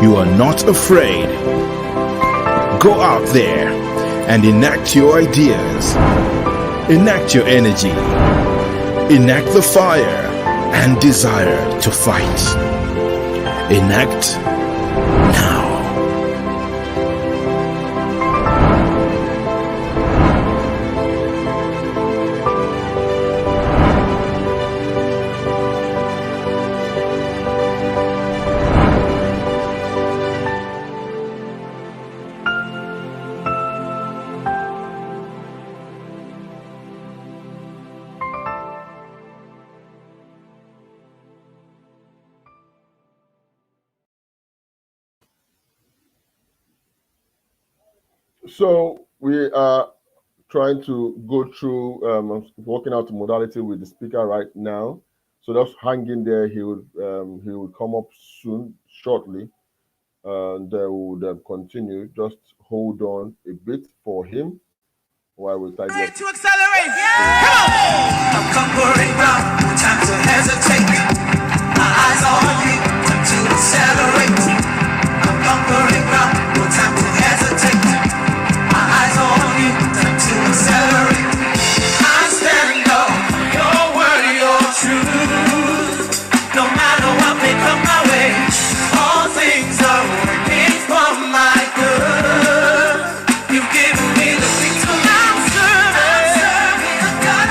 Speaker 6: You are not afraid. Go out there and enact your ideas. Enact your energy. Enact the fire and desire to fight. Enact now.
Speaker 3: So we are trying to go through, working out the modality with the speaker right now. So just hang in there. He will come up soon, shortly, and we would continue. Just hold on a bit for him while we type.
Speaker 1: Ready to accelerate.
Speaker 2: I'm conquering ground, no time to hesitate. My eyes on you, time to accelerate. I'm conquering ground, no time to hesitate. My eyes on you, time to accelerate. I stand up, your word, your truth. No matter what may come my way, all things are working for my good. You've given me the victory. I'm serving a God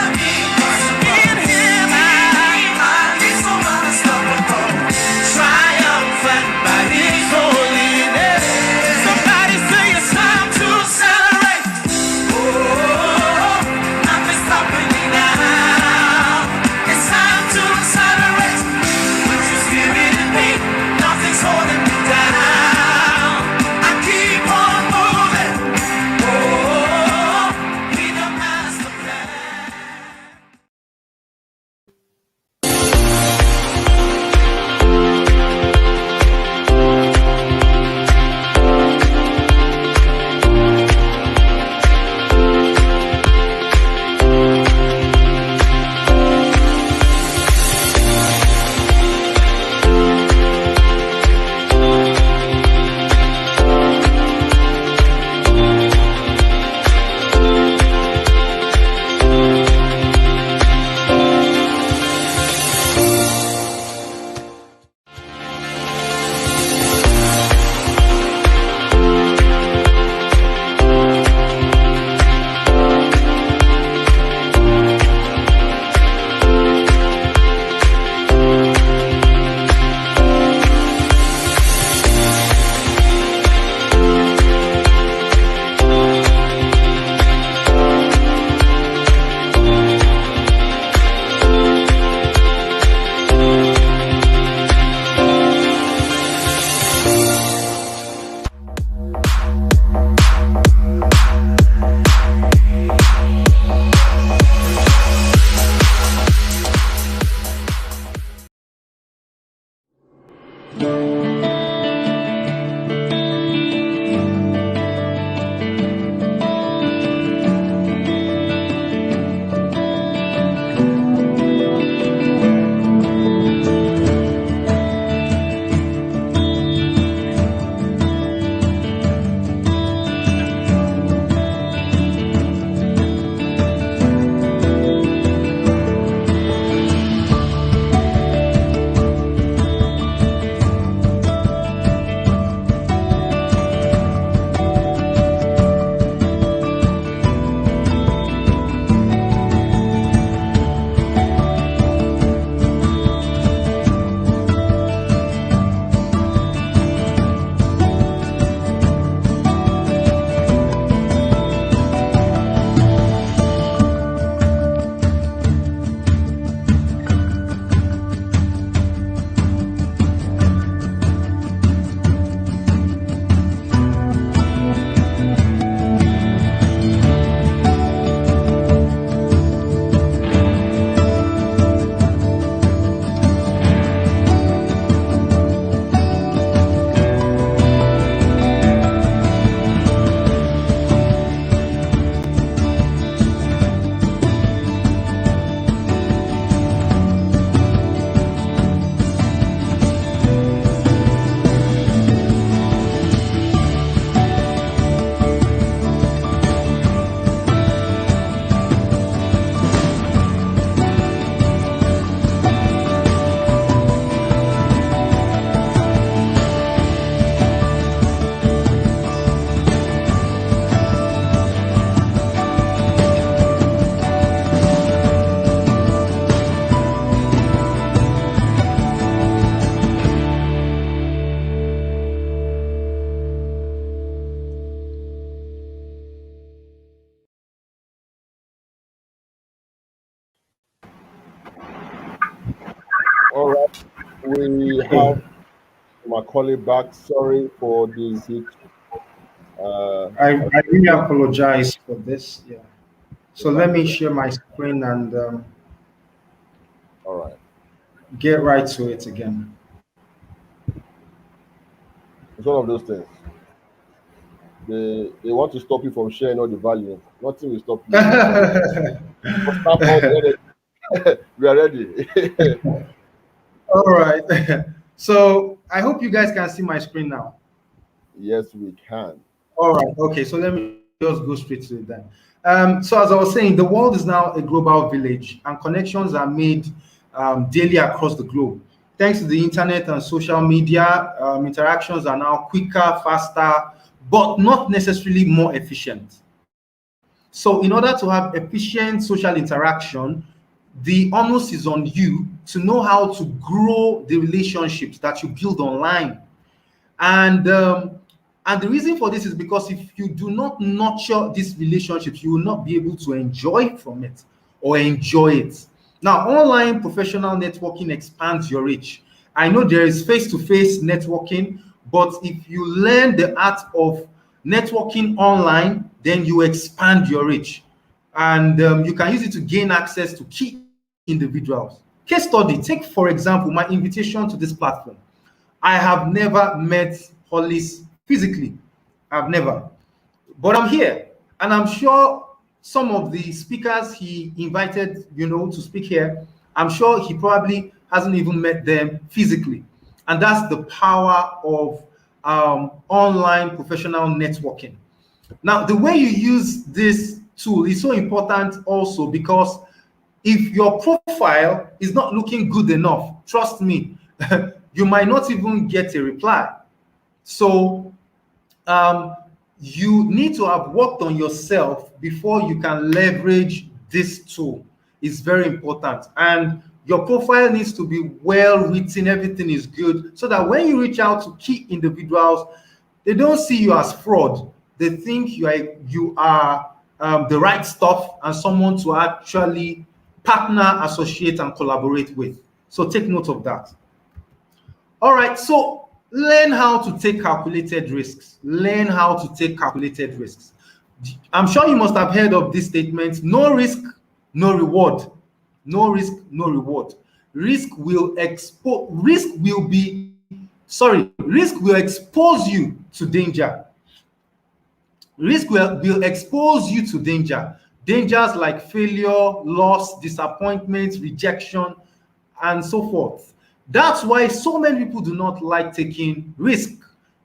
Speaker 3: All right, we have Macaulay back. Sorry for the hitch.
Speaker 7: I really apologize for this. Yeah. So let me
Speaker 3: Exactly.
Speaker 7: share my screen and
Speaker 3: All right.
Speaker 7: get right to it again.
Speaker 3: It's one of those things. They want to stop you from sharing all the value. Nothing will stop you. Start off when we are ready.
Speaker 7: All right. So I hope you guys can see my screen now.
Speaker 3: Yes, we can.
Speaker 7: All right. Okay. So let me just go straight to it then. So as I was saying, the world is now a global village, and connections are made daily across the globe. Thanks to the internet and social media, interactions are now quicker, faster, but not necessarily more efficient. So, in order to have efficient social interaction, the onus is on you to know how to grow the relationships that you build online. And and the reason for this is because if you do not nurture these relationships, you will not be able to enjoy from it or enjoy it. Now, online professional networking expands your reach. I know there is face-to-face networking, but if you learn the art of networking online, then you expand your reach, and you can use it to gain access to key individuals. Case study: take for example my invitation to this platform. I have never met Hollis physically. I've never. But I'm here. And I'm sure some of the speakers he invited, to speak here, I'm sure he probably hasn't even met them physically. And that's the power of online professional networking. Now, the way you use this tool is so important also because if your profile is not looking good enough, trust me, you might not even get a reply. So you need to have worked on yourself before you can leverage this tool. It's very important. And your profile needs to be well written, everything is good, so that when you reach out to key individuals, they don't see you as fraud. They think you are the right stuff and someone to actually partner, associate, and collaborate with. So take note of that. All right, so learn how to take calculated risks. Learn how to take calculated risks. I'm sure you must have heard of this statement: no risk, no reward. No risk, no reward. Risk will expose you to danger. Risk will expose you to danger. Dangers like failure, loss, disappointment, rejection, and so forth. That's why so many people do not like taking risk,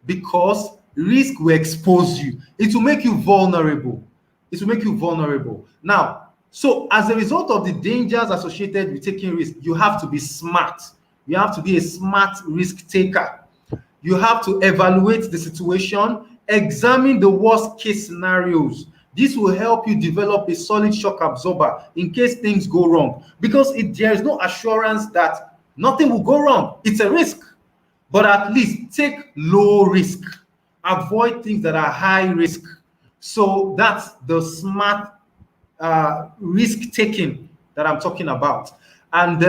Speaker 7: because risk will expose you. It will make you vulnerable. It will make you vulnerable. Now, so as a result of the dangers associated with taking risk, you have to be smart. You have to be a smart risk taker. You have to evaluate the situation, examine the worst case scenarios. This will help you develop a solid shock absorber in case things go wrong, because there is no assurance that nothing will go wrong. It's a risk, but at least take low risk. Avoid things that are high risk. So that's the smart risk taking that I'm talking about. And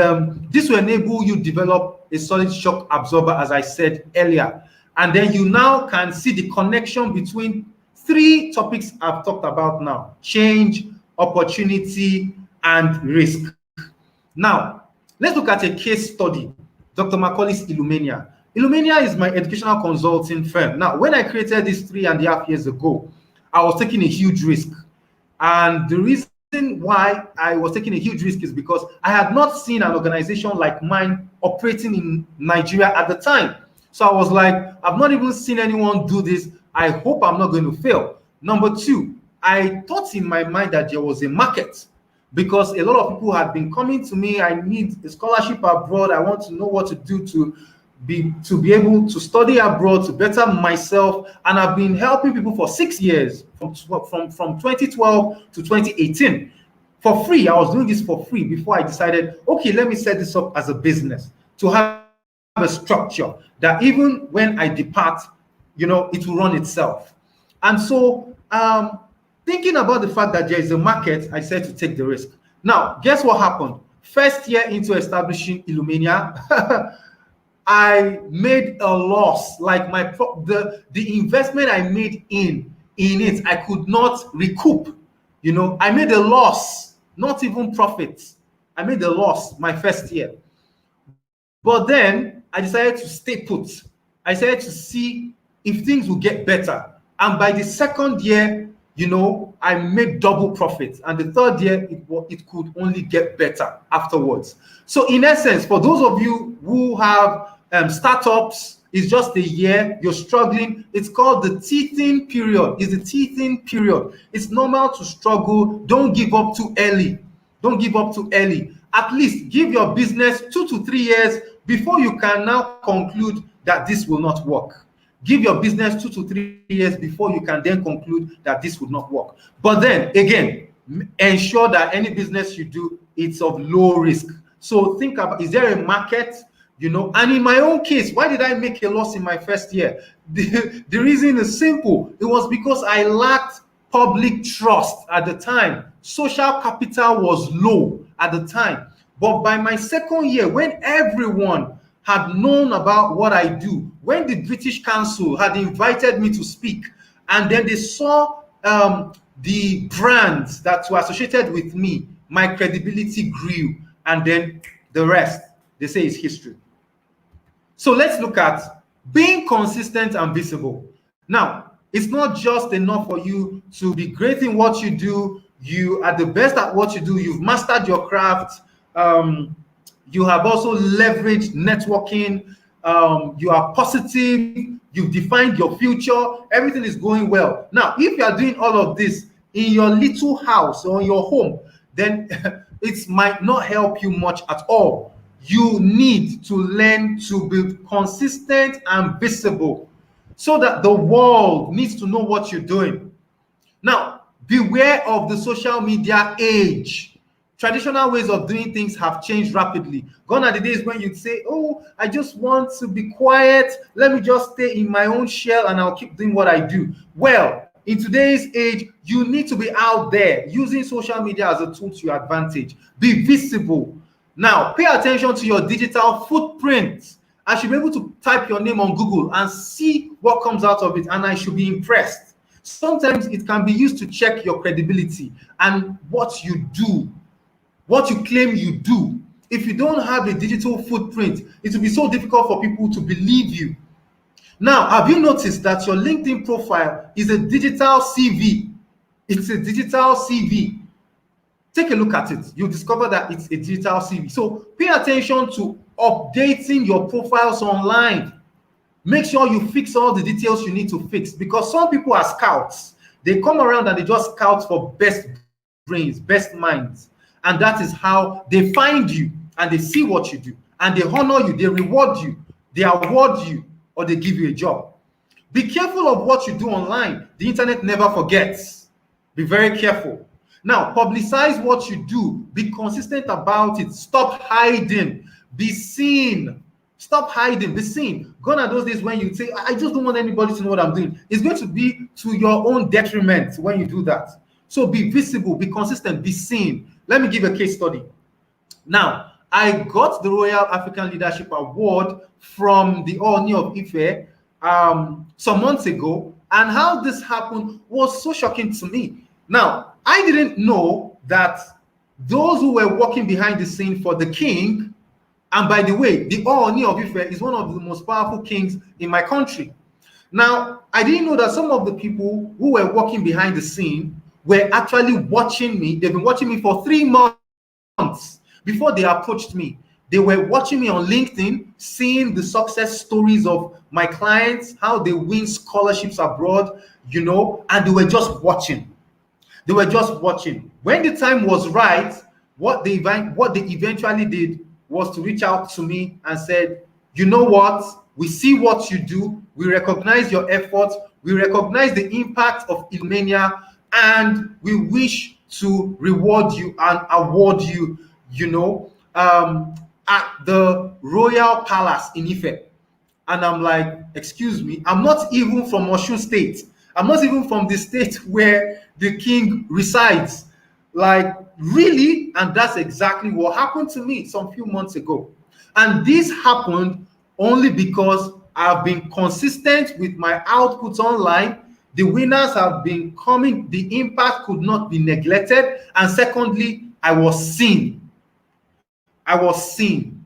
Speaker 7: this will enable you to develop a solid shock absorber, as I said earlier. And then you now can see the connection between three topics I've talked about now: change, opportunity, and risk. Now, let's look at a case study. Dr. Macaulay's Illumania. Illumania is my educational consulting firm. Now, when I created this 3.5 years ago, I was taking a huge risk. And the reason why I was taking a huge risk is because I had not seen an organization like mine operating in Nigeria at the time. So I was like, I've not even seen anyone do this. I hope I'm not going to fail. Number two, I thought in my mind that there was a market, because a lot of people had been coming to me. I need a scholarship abroad. I want to know what to do to be able to study abroad, to better myself. And I've been helping people for 6 years, from 2012 to 2018, for free. I was doing this for free before I decided, okay, let me set this up as a business to have a structure that even when I depart, it will run itself. And so thinking about the fact that there is a market, I said to take the risk. Now, guess what happened? first year into establishing Illumina, I made a loss. Like the investment I made in it, I could not recoup. You know, I made a loss, not even profits. I made a loss my first year. But then I decided to stay put. I decided to see if things will get better. And by the second year, you know, I made double profit. And the third year, it could only get better afterwards. So in essence, for those of you who have startups, it's just a year, you're struggling, it's called the teething period. It's the teething period. It's normal to struggle. Don't give up too early. Don't give up too early. At least give your business 2 to 3 years before you can now conclude that this will not work. Give your business 2 to 3 years before you can then conclude that this would not work. But then again, ensure that any business you do, it's of low risk. So think about, is there a market? You know, and in my own case, why did I make a loss in my first year? The reason is simple. It was because I lacked public trust at the time. Social capital was low at the time. But by my second year, when everyone had known about what I do, when the British Council had invited me to speak, and then they saw the brands that were associated with me, my credibility grew, and then the rest, they say, is history. So let's look at being consistent and visible. Now, it's not just enough for you to be great in what you do. You are the best at what you do. You've mastered your craft. You have also leveraged networking. You are positive. You've defined your future. Everything is going well. Now, if you are doing all of this in your little house or in your home, then it might not help you much at all. You need to learn to be consistent and visible so that the world needs to know what you're doing. Now, beware of the social media age. Traditional ways of doing things have changed rapidly. Gone are the days when you'd say, oh, I just want to be quiet. Let me just stay in my own shell and I'll keep doing what I do. Well, in today's age, you need to be out there using social media as a tool to your advantage. Be visible. Now, pay attention to your digital footprint. I should be able to type your name on Google and see what comes out of it, and I should be impressed. Sometimes it can be used to check your credibility and what you do, what you claim you do. If you don't have a digital footprint, it will be so difficult for people to believe you. Now, have you noticed that your LinkedIn profile is a digital CV? It's a digital CV. Take a look at it. You'll discover that it's a digital CV. So pay attention to updating your profiles online. Make sure you fix all the details you need to fix, because some people are scouts. They come around and they just scout for best brains, best minds. And that is how they find you and they see what you do. And they honor you, they reward you, they award you, or they give you a job. Be careful of what you do online. The internet never forgets. Be very careful. Now, publicize what you do. Be consistent about it. Stop hiding. Be seen. Stop hiding. Be seen. Gone are those days when you say, I just don't want anybody to know what I'm doing. It's going to be to your own detriment when you do that. So be visible, be consistent, be seen. Let me give a case study. Now, I got the Royal African Leadership Award from the Ooni of Ife some months ago, and how this happened was so shocking to me. Now, I didn't know that those who were working behind the scene for the king, and by the way, the Ooni of Ife is one of the most powerful kings in my country. Now, I didn't know that some of the people who were working behind the scene were actually watching me. They've been watching me for 3 months before they approached me. They were watching me on LinkedIn, seeing the success stories of my clients, how they win scholarships abroad, and they were just watching. They were just watching. When the time was right, what they eventually did was to reach out to me and said, you know what? We see what you do. We recognize your efforts. We recognize the impact of Illumina, and we wish to reward you and award you, at the Royal Palace in Ife. And I'm like, excuse me, I'm not even from Osun State. I'm not even from the state where the king resides. Like, really? And that's exactly what happened to me some few months ago. And this happened only because I've been consistent with my outputs online. The winners have been coming. The impact could not be neglected. And secondly, I was seen. I was seen.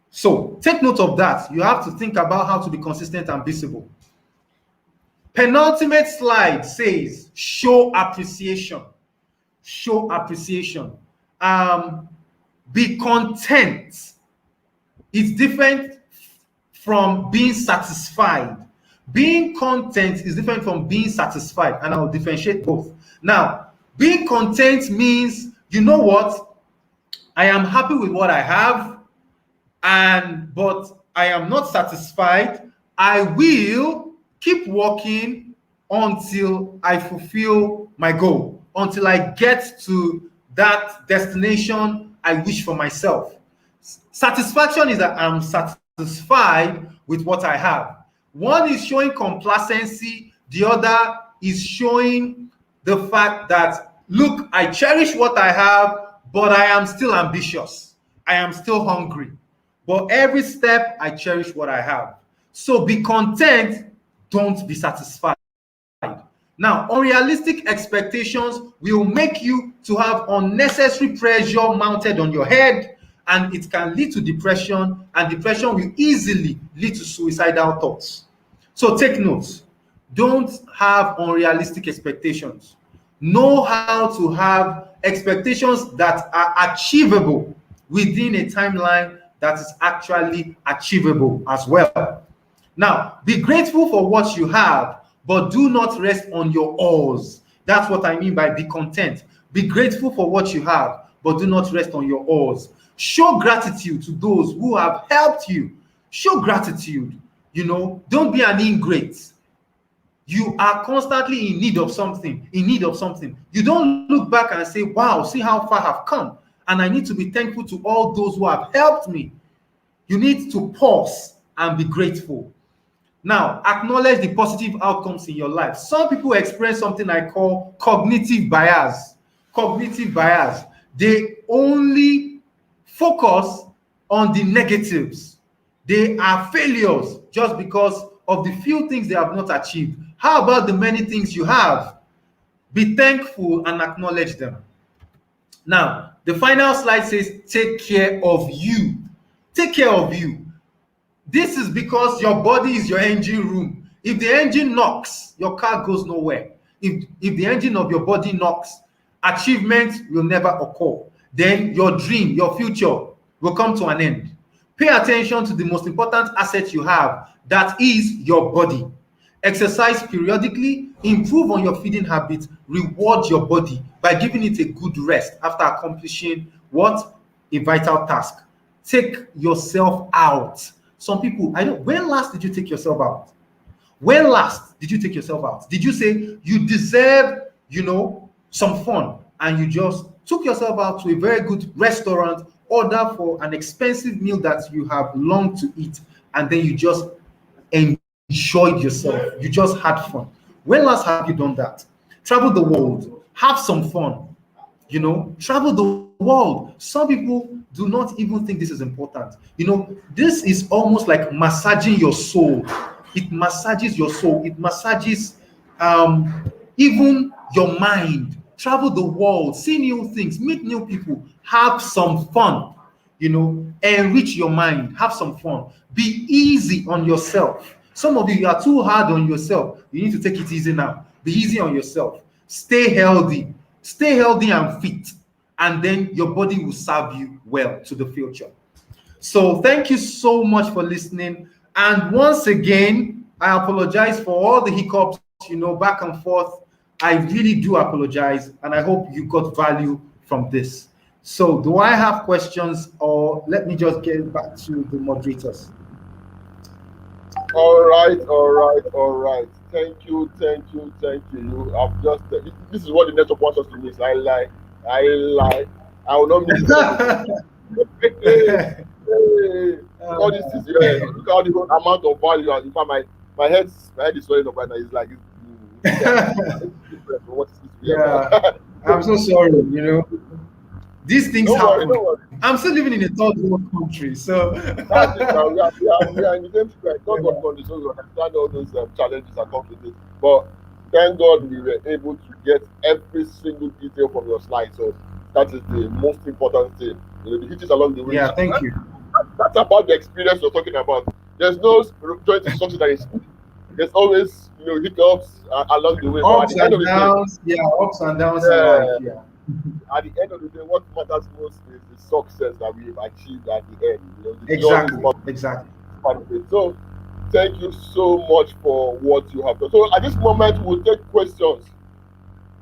Speaker 7: So take note of that. You have to think about how to be consistent and visible. Penultimate slide says, show appreciation. Show appreciation. Be content. It's different from being satisfied. Being content is different from being satisfied, and I'll differentiate both. Now, being content means, you know what? I am happy with what I have, but I am not satisfied. I will keep working until I fulfill my goal, until I get to that destination I wish for myself. Satisfaction is that I'm satisfied with what I have. One is showing complacency, the other is showing the fact that, look, I cherish what I have, but I am still ambitious. I am still hungry. But every step, I cherish what I have. So be content, don't be satisfied. Now, unrealistic expectations will make you to have unnecessary pressure mounted on your head, and it can lead to depression, and depression will easily lead to suicidal thoughts. So take notes. Don't have unrealistic expectations. Know how to have expectations that are achievable within a timeline that is actually achievable as well. Now, be grateful for what you have, but do not rest on your oars. That's what I mean by be content. Be grateful for what you have, but do not rest on your oars. Show gratitude to those who have helped you. Show gratitude. You know, don't be an ingrate. You are constantly in need of something, You don't look back and say, wow, see how far I've come. And I need to be thankful to all those who have helped me. You need to pause and be grateful. Now, acknowledge the positive outcomes in your life. Some people experience something I call cognitive bias. Cognitive bias. They only focus on the negatives. They are failures just because of the few things they have not achieved. How about the many things you have? Be thankful and acknowledge them. Now, the final slide says, take care of you. Take care of you. This is because your body is your engine room. If the engine knocks, your car goes nowhere. If the engine of your body knocks, achievement will never occur. Then your dream, your future will come to an end. Pay attention to the most important asset you have, that is your body. Exercise periodically, improve on your feeding habits, reward your body by giving it a good rest after accomplishing what? A vital task. Take yourself out. Some people, when last did you take yourself out? When last did you take yourself out? Did you say you deserve, some fun, and you just took yourself out to a very good restaurant, order for an expensive meal that you have longed to eat, and then you just enjoyed yourself? You just had fun. When last have you done that? Travel the world, have some fun. Travel the world. Some people do not even think this is important. This is almost like massaging your soul. It massages your soul. It massages even your mind. Travel the world, see new things, meet new people, have some fun. Enrich your mind, have some fun. Be easy on yourself. Some of you are too hard on yourself. You need to take it easy now. Be easy on yourself. Stay healthy. Stay healthy and fit. And then your body will serve you well to the future. So thank you so much for listening. And once again, I apologize for all the hiccups, back and forth. I really do apologize. And I hope you got value from this. So do I have questions, or let me just get back to the moderators?
Speaker 3: All right. Thank you. You have just, this is what the network wants us to miss. I lie. I will not miss it. All this is here. Look at the amount of value. In fact, my head is swelling up right now. It's like it's different from what it is.
Speaker 7: Yeah. I'm so sorry. You know, these things
Speaker 3: Don't worry,
Speaker 7: happen.
Speaker 3: don't worry.
Speaker 7: I'm still living in a third world country, so
Speaker 3: That's it. Now. We are in the same square. Not God country, so we understand all those challenges that come with it. But thank God we were able to get every single detail from your slide. So that is the most important thing. You know, the hitches along the way.
Speaker 7: yeah, thank you.
Speaker 3: That's about the experience you're talking about. There's no joint instruction that is. There's always hiccups along the way. But at
Speaker 7: Ups
Speaker 3: the end of
Speaker 7: and
Speaker 3: the day,
Speaker 7: downs, yeah, ups and downs.
Speaker 3: Yeah.
Speaker 7: Yeah.
Speaker 3: at the end of the day, what matters most is the success that we've achieved at the end. The journey is
Speaker 7: Exactly.
Speaker 3: part of it. So, thank you so much for what you have done. So, at this moment, we'll take questions.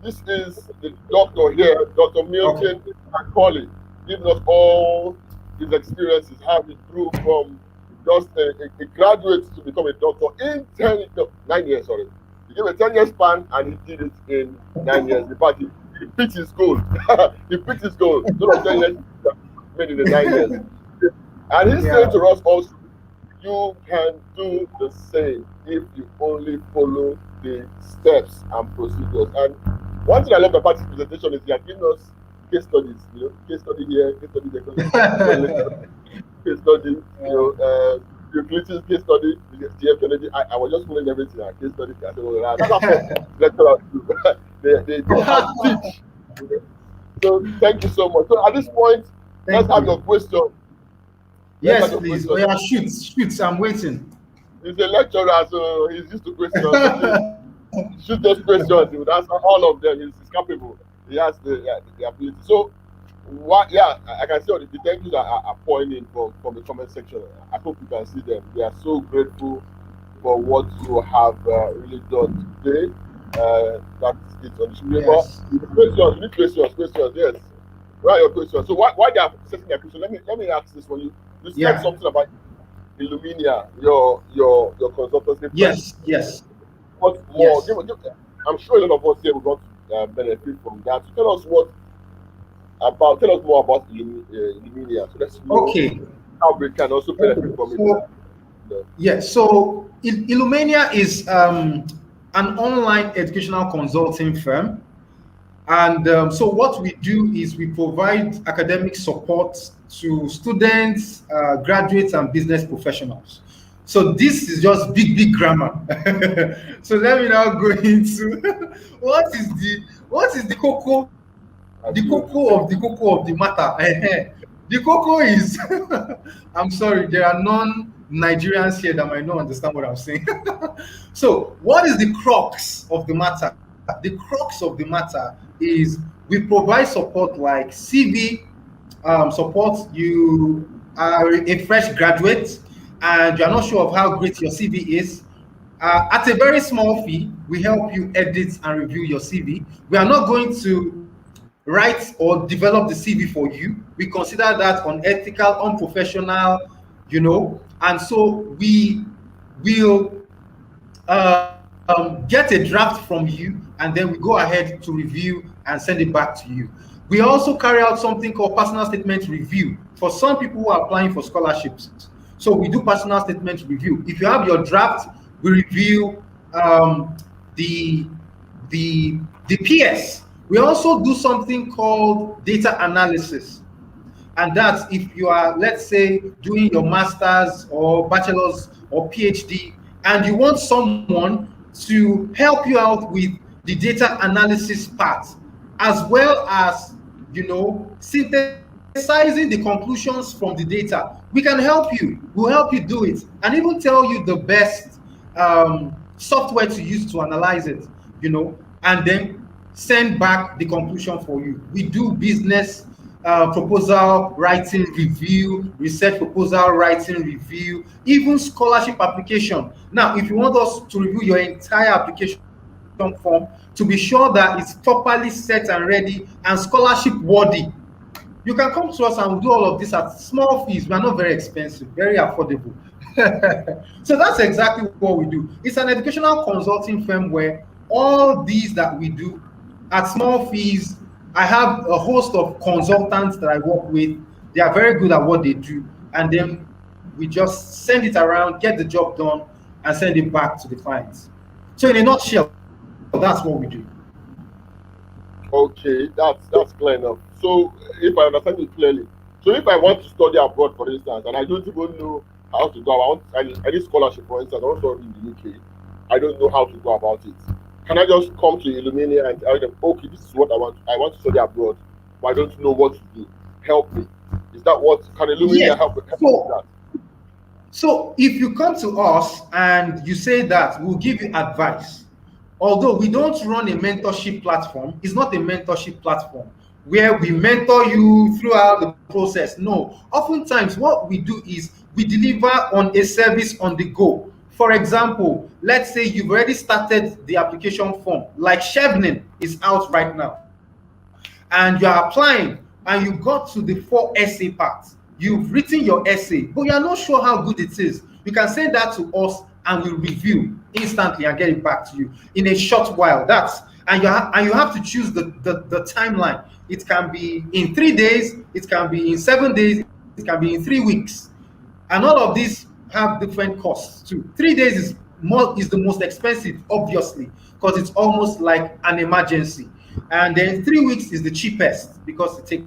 Speaker 3: This is the doctor here, Dr. Milton Macaulay, giving us all his experiences, how he grew from just a graduate to become a doctor in 9 years. Sorry, he gave a 10-year span and he did it in 9 years. In fact, he picked his goal. He picked his goal. So 10 years made it in 9 years. And he said to us also, you can do the same if you only follow the steps and procedures. And one thing I love about his presentation is he has given us case studies, case study here, case study there, case study, Bill Clinton's case study, JF Kennedy. I was just following everything. Case study, I said, well, that's what lecturers do. They have to teach. So thank you so much. So at this point, let's have your question.
Speaker 7: Yes, please. Oh, yeah, shoot. I'm waiting.
Speaker 3: He's a lecturer, so he's used to questions. Shoot those questions. He would answer all of them. He's capable. He has the ability. So, I can see all the thank yous are pouring in from the comment section. I hope you can see them. We are so grateful for what you have really done today. That's it on the show. Questions. Yes. What are your questions? So, why they are setting their question? Let me ask this one. You said something about Illumina, your consultancy.
Speaker 7: Yes.
Speaker 3: What more? Yes. I'm sure a lot of us here will not benefit from that. So tell us more about Illumina. So let's know how we can also benefit from it.
Speaker 7: Yes. So Illumina is an online educational consulting firm. And so what we do is we provide academic support to students, graduates, and business professionals. So this is just big grammar. So let me now go into what is the cocoa of the matter. The cocoa is I'm sorry, there are non-Nigerians here that might not understand what I'm saying. So what is the crux of the matter? The crux of the matter is we provide support like CV support. You are a fresh graduate and you're not sure of how great your CV is. At a very small fee, we help you edit and review your CV. We are not going to write or develop the CV for you. We consider that unethical, unprofessional, and so we will get a draft from you, and then we go ahead to review and send it back to you. We also carry out something called personal statement review for some people who are applying for scholarships. So we do personal statement review. If you have your draft, we review the PS. We also do something called data analysis. And that's if you are, let's say, doing your master's or bachelor's or PhD, and you want someone to help you out with the data analysis part, as well as, synthesizing the conclusions from the data. We can help you. We'll help you do it, and even tell you the best software to use to analyze it, and then send back the conclusion for you. We do business proposal writing review, research proposal writing review, even scholarship application. Now, if you want us to review your entire application form to be sure that it's properly set and ready and scholarship worthy, you can come to us and we'll do all of this at small fees. We are not very expensive, very affordable. So that's exactly what we do. It's an educational consulting firm where all these that we do at small fees. I have a host of consultants that I work with. They are very good at what they do, and then we just send it around, get the job done, and send it back to the clients. So in a nutshell, that's what we do.
Speaker 3: Okay, that's clear enough. So if I understand it clearly, so if I want to study abroad, for instance, and I don't even know how to go, I need scholarship, for instance, I want to study in the UK, I don't know how to go about it. Can I just come to Illumina and tell them, okay, this is what I want. I want to study abroad, but I don't know what to do. Help me. Is that what can Illumina
Speaker 7: Yes.
Speaker 3: help me with
Speaker 7: So,
Speaker 3: that?
Speaker 7: so if you come to us and you say that, we'll give you advice. Although we don't run a mentorship platform, it's not a mentorship platform where we mentor you throughout the process. No, oftentimes what we do is we deliver on a service on the go. For example, let's say you've already started the application form, like Chevnin is out right now, and you're applying, and you got to the 4 essay part. You've written your essay, but you're not sure how good it is. You can send that to us and we'll review instantly and get it back to you in a short while. And you have to choose the timeline. It can be in 3 days, it can be in 7 days, it can be in 3 weeks. And all of these have different costs too. 3 days is the most expensive, obviously, because it's almost like an emergency. And then 3 weeks is the cheapest because it takes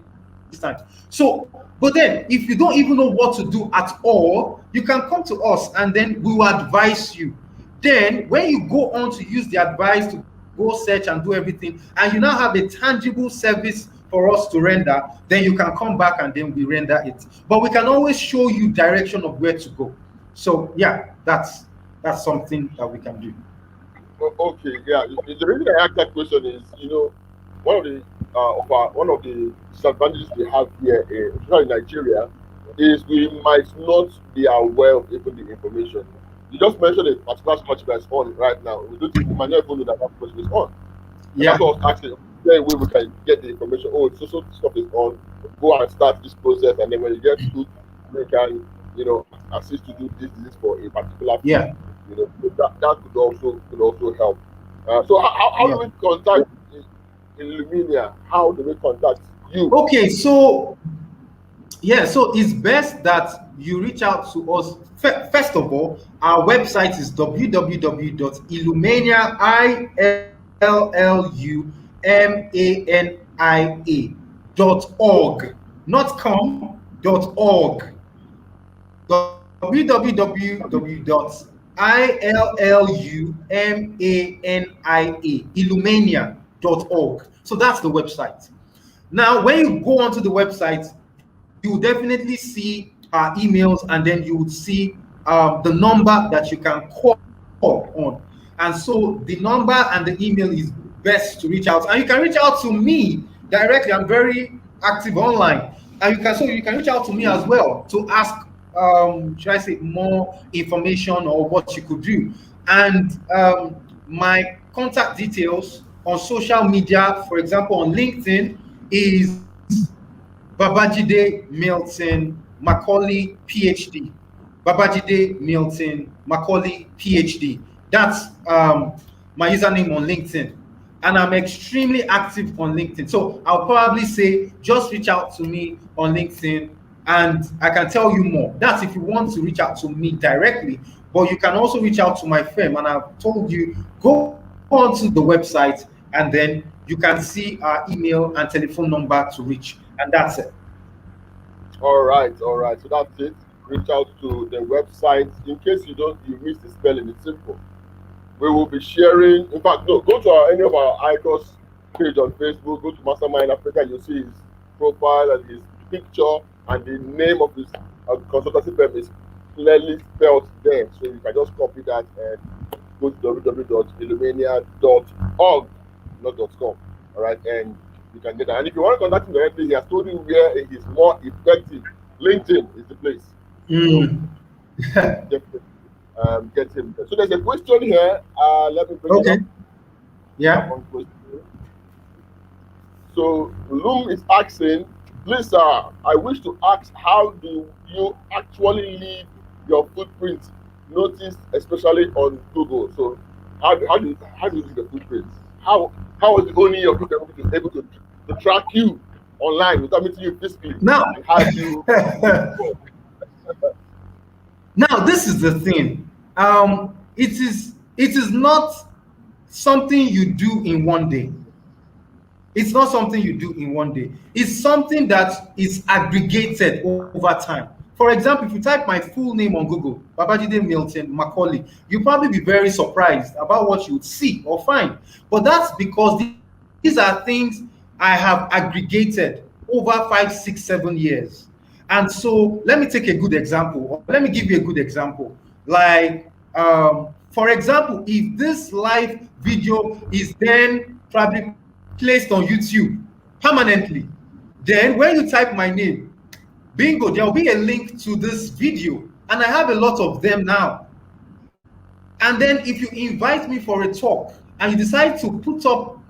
Speaker 7: time. So, but then if you don't even know what to do at all, you can come to us and then we will advise you. Then when you go on to use the advice to go search and do everything, and you now have a tangible service for us to render, then you can come back and then we render it. But we can always show you direction of where to go. So yeah, that's something that we can do.
Speaker 3: Okay, yeah. The reason I asked that question is, one of the disadvantages we have here, especially in Nigeria, is we might not be aware of even the information. You just mentioned a particular scholarship that's on right now. We might not even know that scholarship is on.
Speaker 7: Yeah.
Speaker 3: That's what I was asking. Where we can get the information. Oh, so stuff is on. Go and start this process, and then when you get to, they can assist to do this for a particular.
Speaker 7: Yeah.
Speaker 3: That could also help. So how do we contact Illumina? How do we contact you?
Speaker 7: Okay, so so it's best that you reach out to us. First of all, our website is www.illumania.org, not .com.org. Illumania.org. So that's the website. Now, when you go onto the website, you will definitely see our emails, and then you would see the number that you can call on. And so the number and the email is best to reach out. And you can reach out to me directly. I'm very active online. And you can reach out to me as well to ask should I say more information or what you could do. And my contact details on social media, for example, on LinkedIn, is Babajide Milton Macaulay PhD. Babajide Milton Macaulay PhD. That's my username on LinkedIn. And I'm extremely active on LinkedIn. So I'll probably say just reach out to me on LinkedIn and I can tell you more. That's if you want to reach out to me directly. But you can also reach out to my firm. And I've told you, go onto the website and then you can see our email and telephone number to reach. And that's it.
Speaker 3: All right. So that's it. Reach out to the website. In case you miss the spelling, it's simple. We will be sharing. In fact, no, go to any of our ICOS page on Facebook. Go to Mastermind Africa. You'll see his profile and his picture, and the name of his consultancy firm is clearly spelled there. So you can just copy that and go to www.illumania.org, not .com. All right, and you can get that. And if you want to contact him directly, he has told you where it is more effective. LinkedIn is the place. So, definitely. Get him. So there's a question here. Let me bring it up.
Speaker 7: Yeah.
Speaker 3: So Loom is asking, please, sir, I wish to ask, how do you actually leave your footprint? Notice, especially on Google. So how do you leave your footprint? How is it only your people able to track you online without meeting you physically?
Speaker 7: Now,
Speaker 3: how do you?
Speaker 7: Now this is the thing. It is not something you do in one day. It's not something you do in one day. It's something that is aggregated over time. For example, if you type my full name on Google, Babajide Milton Macaulay, you'll probably be very surprised about what you would see or find. But that's because these are things I have aggregated over 5, 6, 7 years. And so let me take a good example. Let me give you a good example. Like, for example, if this live video is then probably placed on YouTube permanently, then when you type my name, bingo, there will be a link to this video, and I have a lot of them now. And then if you invite me for a talk and you decide to put up,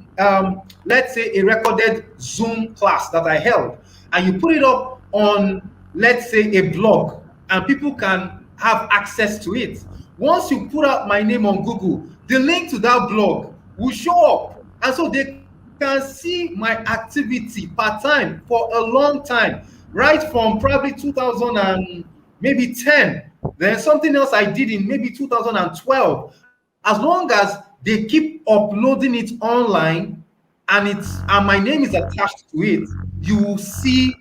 Speaker 7: let's say, a recorded Zoom class that I held, and you put it up on, let's say, a blog, and people can have access to it. Once you put out my name on Google, the link to that blog will show up, and so they can see my activity part-time for a long time, right from probably 2000 and maybe 10, then something else I did in maybe 2012. As long as they keep uploading it online and my name is attached to it, you will see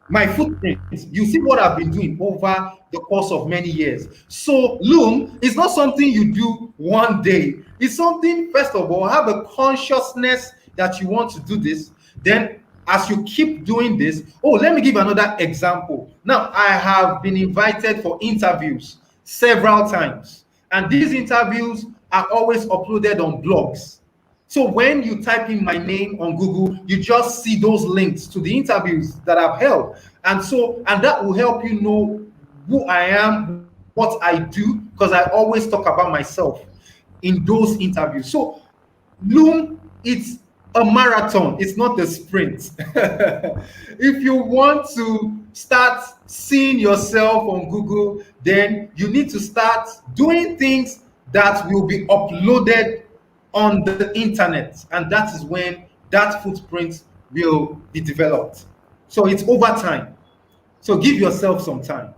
Speaker 7: my footprint. You see what I've been doing over the course of many years. So Loom is not something you do one day. It's something, first of all, have a consciousness that you want to do this. Then as you keep doing this, let me give another example. Now, I have been invited for interviews several times, and these interviews are always uploaded on blogs. So when you type in my name on Google, you just see those links to the interviews that I've held. And that will help you know who I am, what I do, because I always talk about myself in those interviews. So Loom, it's a marathon, it's not a sprint. If you want to start seeing yourself on Google, then you need to start doing things that will be uploaded on the internet, and that is when that footprint will be developed. So it's over time. So give yourself some time.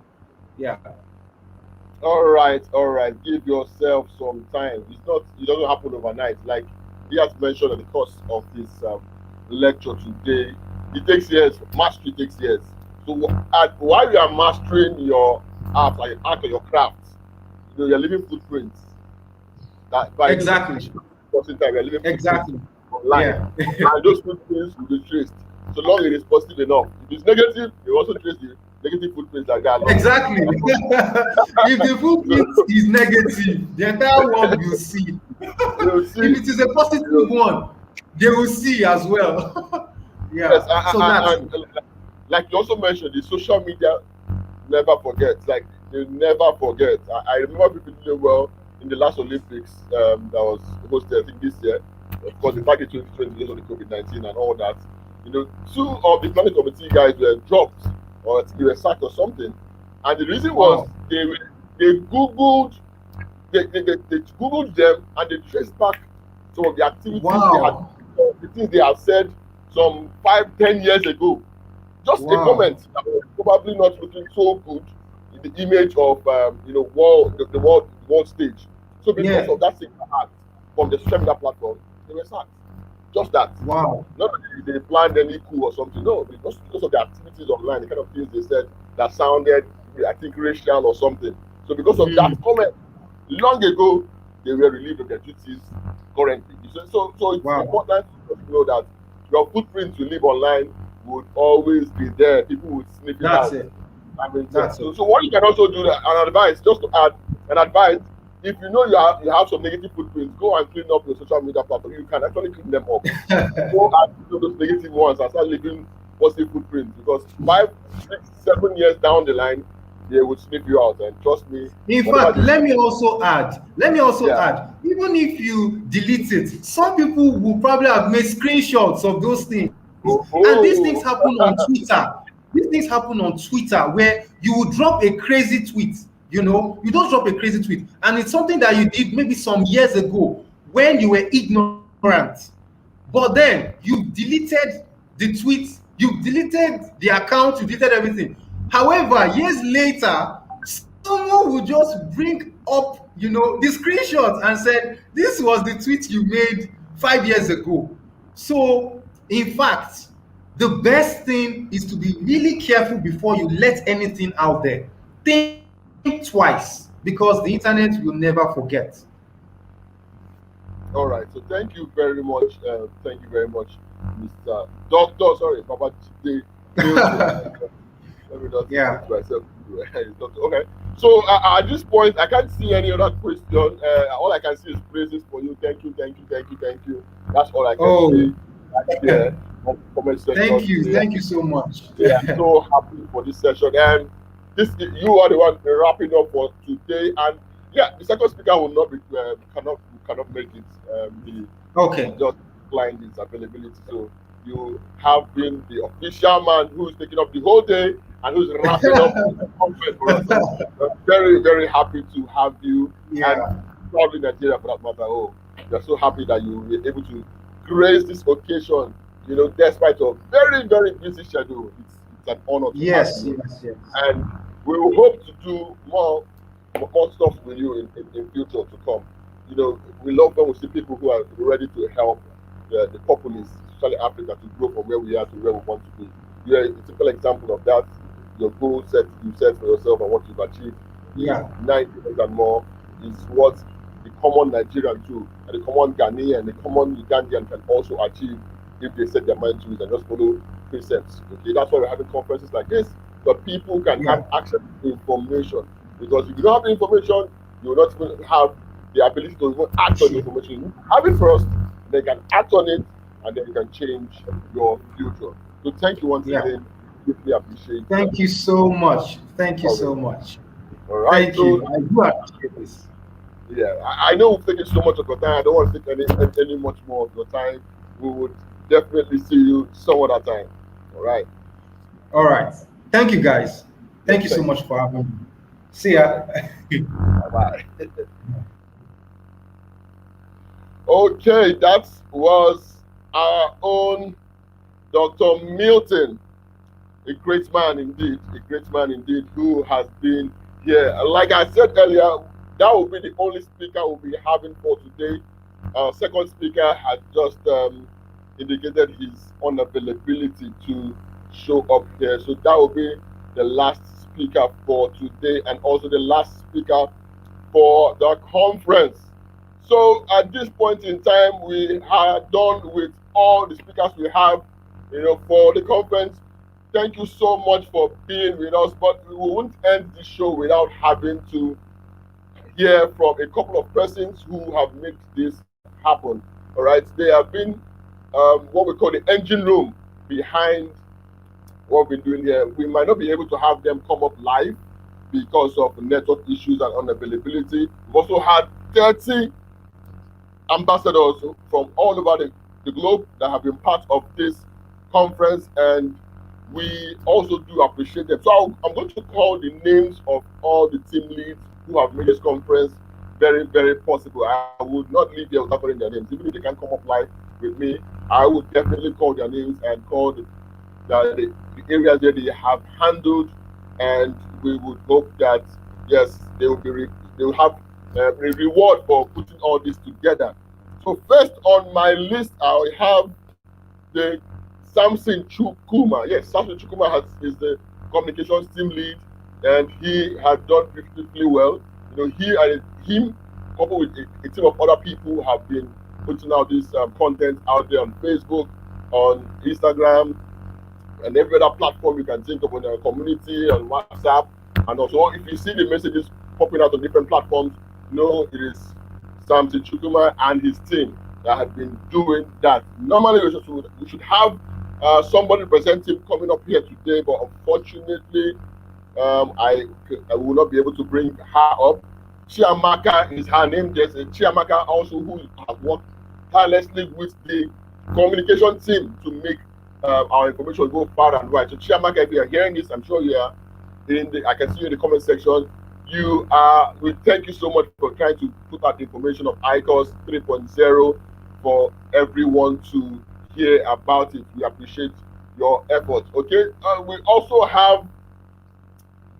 Speaker 7: Yeah.
Speaker 3: All right. Give yourself some time. It doesn't happen overnight. Like he has mentioned at the course of this lecture today, it takes years. Mastery takes years. So while you are mastering your art, like art or your craft, you're leaving footprints. That by
Speaker 7: Exactly. Exactly.
Speaker 3: Online. Yeah. And those footprints will be traced. So long it is positive enough. If it's negative, you also trace the negative footprints like that.
Speaker 7: Exactly. If the footprint is negative, the entire world will see. If it is a positive one, they will see as well. Yeah.
Speaker 3: Yes, and like you also mentioned, the social media never forgets. Like they never forget. I remember people doing well in the last Olympics that was hosted, I think, this year. Of course, the fact that 2020 because of the COVID-19 and all that, 2 of the planning committee guys were dropped or they were sacked or something. And the reason was they googled them and they traced back some of the activities they had, the things they had said some 5-10 years ago. Just a comment that was probably not looking so good in the image of the world stage. So because of that single act from the social media platform, they were sacked. Just that.
Speaker 7: Wow.
Speaker 3: Not that they planned any coup or something. No, because of the activities online, the kind of things they said that sounded, I think, racial or something. So because of that comment, long ago, they were relieved of their duties currently. So it's important to know that your footprint you leave online would always be there. People would sniff it out. So what you can also do, an advice, just to add an advice, if you know you have some negative footprints, go and clean up your social media platform. You can actually clean them up. Go and those negative ones and start leaving positive footprints, because 5, 6, 7 years down the line, they would sniff you out. And trust me.
Speaker 7: In fact, let me also add, even if you delete it, some people will probably have made screenshots of those things. And these things happen on Twitter. These things happen on Twitter where you will drop a crazy tweet. You don't drop a crazy tweet, and it's something that you did maybe some years ago when you were ignorant. But then you deleted the tweet, you deleted the account, you deleted everything. However, years later, someone will just bring up, the screenshot and said, this was the tweet you made 5 years ago. So In fact, the best thing is to be really careful before you let anything out there. Think twice, because the internet will never forget.
Speaker 3: All right. So thank you very much. Thank you very much, Mr. Doctor. Sorry, Papa Chide Milton. Let me not
Speaker 7: Yeah.
Speaker 3: put myself. Okay. So at this point, I can't see any other question. All I can see is praises for you. Thank you, thank you, thank you, thank you. That's all I can
Speaker 7: Oh,
Speaker 3: see. Yeah. Comment section.
Speaker 7: thank you.
Speaker 3: Yeah.
Speaker 7: Thank you so much.
Speaker 3: Yeah, I'm so happy for this session. And you are the one wrapping up for today. And yeah, the second speaker will not be cannot make it. He
Speaker 7: Okay.
Speaker 3: just declined his availability. So you have been the official man who's taking up the whole day and who's wrapping up the conference for us. So I'm very, very happy to have you.
Speaker 7: Yeah.
Speaker 3: And proudly Nigeria for that matter. Oh, we're so happy that you were able to grace this occasion, despite a very, very busy schedule. It's an honor to
Speaker 7: Yes,
Speaker 3: have you.
Speaker 7: yes.
Speaker 3: And we will hope to do more stuff with you in future to come. We love when we see people who are ready to help the populace, especially Africa, to grow from where we are to where we want to be. You're a typical example of that. Your goal you set for yourself and what you've achieved.
Speaker 7: Yeah.
Speaker 3: 9 years and more is what the common Nigerian too, and the common Ghanaian, the common Ugandan can also achieve if they set their mind to it and just follow precepts. Okay, that's why we're having conferences like this, so people can have access to information. Because if you don't have the information, you will not even have the ability to even act on the information. You have it first, they can act on it, and then you can change your future. So thank you once again. Deeply appreciate.
Speaker 7: Thank you so much. Thank you so much.
Speaker 3: All right.
Speaker 7: Thank you. I do appreciate this.
Speaker 3: Yeah, I know we've taken so much of your time. I don't want to take any much more of your time. We would definitely see you some other time. All right.
Speaker 7: All right. Thank you, guys. Thank you so much for having me. See ya.
Speaker 3: Bye. Okay, that was our own Dr. Milton, a great man indeed, who has been here. Like I said earlier, that will be the only speaker we'll be having for today. Our second speaker has just indicated his unavailability to show up here. So that will be the last speaker for today and also the last speaker for the conference. So at this point in time, we are done with all the speakers we have, for the conference. Thank you so much for being with us, but we won't end this show without having to hear from a couple of persons who have made this happen. All right, they have been what we call the engine room behind what we're doing here. We might not be able to have them come up live because of network issues and unavailability. We've also had 30 ambassadors from all over the globe that have been part of this conference, and we also do appreciate them. So I'm going to call the names of all the team leads who have made this conference very, very possible. I would not leave here without calling their names. Even if they can come up live with me, I would definitely call their names and call the areas that they have handled, and we would hope that yes, they will have a reward for putting all this together. So first on my list, I have the Samson Chukuma. Yes, Samson Chukuma is the communications team lead, and he has done beautifully well. He and him, coupled with a team of other people, have been putting out this content out there on Facebook, on Instagram, and every other platform you can think of in our community, on WhatsApp, and also if you see the messages popping out on different platforms, it is Samson Chukuma and his team that have been doing that. Normally we should have somebody representative coming up here today, but unfortunately I will not be able to bring her up. Chiamaka is her name. There's a Chiamaka also who has worked tirelessly with the communication team to make our information go far and wide. So Chiamaka, if you are hearing this, I'm sure you are I can see you in the comment section. We thank you so much for trying to put out the information of ICOS 3.0 for everyone to hear about it. We appreciate your efforts. Okay, we also have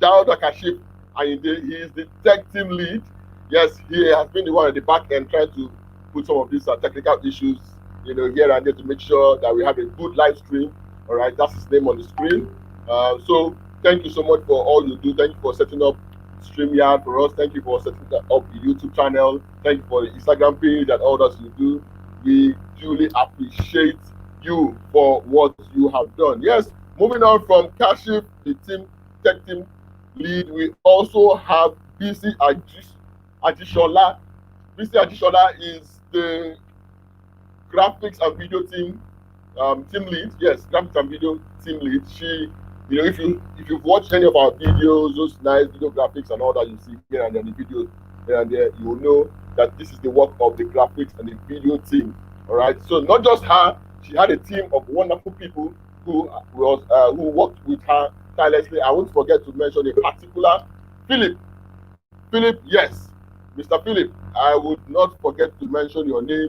Speaker 3: Dauda Kashif Ayinde. He is the tech team lead. Yes, he has been the one at the back end trying to put some of these technical issues here and there to make sure that we have a good live stream. All right, that's his name on the screen. So thank you so much for all you do. Thank you for setting up StreamYard for us. Thank you for setting up the YouTube channel. Thank you for the Instagram page and all that you do. We truly appreciate you for what you have done. Yes, moving on from Kashif, the tech team lead, we also have BC Ajishola. BC Ajishola is the graphics and video team lead. Yes, graphics and video team lead. She, if you've watched any of our videos, those nice video graphics and all that you see here and then the videos here and there, you will know that this is the work of the graphics and the video team. All right. So not just her, she had a team of wonderful people who worked with her tirelessly. I won't forget to mention a particular Philip. Philip, yes, Mr. Philip. I would not forget to mention your name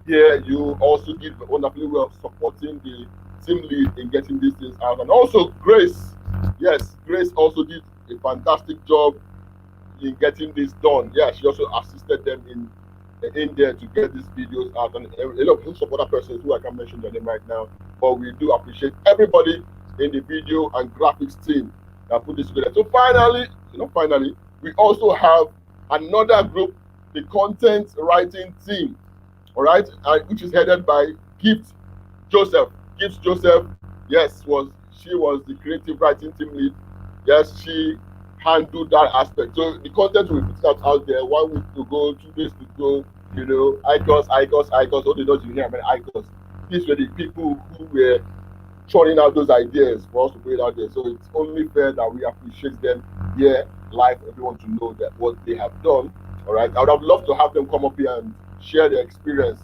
Speaker 3: here. You also did wonderfully well supporting the team lead in getting these things out, and also Grace. Yes, Grace also did a fantastic job in getting this done. Yeah, she also assisted them in there to get these videos out, and a lot of other persons who I can't mention their name right now, but we do appreciate everybody in the video and graphics team that put this together. So finally, we also have another group, the content writing team, all right, which is headed by Gift Joseph. Gift Joseph, yes, she was the creative writing team lead. Yes, she handled that aspect. So the content we put out there, 1 week to go, 2 days to go, ICOS, all the dots you hear, ICOS. These were the people who were churning out those ideas for us to put it out there. So it's only fair that we appreciate them here live. Everyone to know that what they have done. All right. I would have loved to have them come up here and share their experience,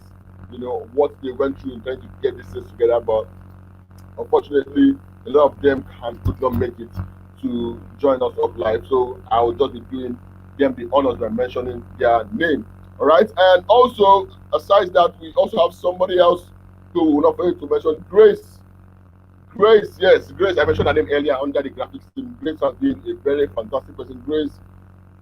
Speaker 3: what they went through in trying to get this together. But unfortunately, a lot of them could not make it to join us up live. So I will just be doing them the honors by mentioning their name. All right. And also, aside that, we also have somebody else who will not forget to mention, Grace. Grace, yes, Grace. I mentioned her name earlier under the graphics team. Grace has been a very fantastic person. Grace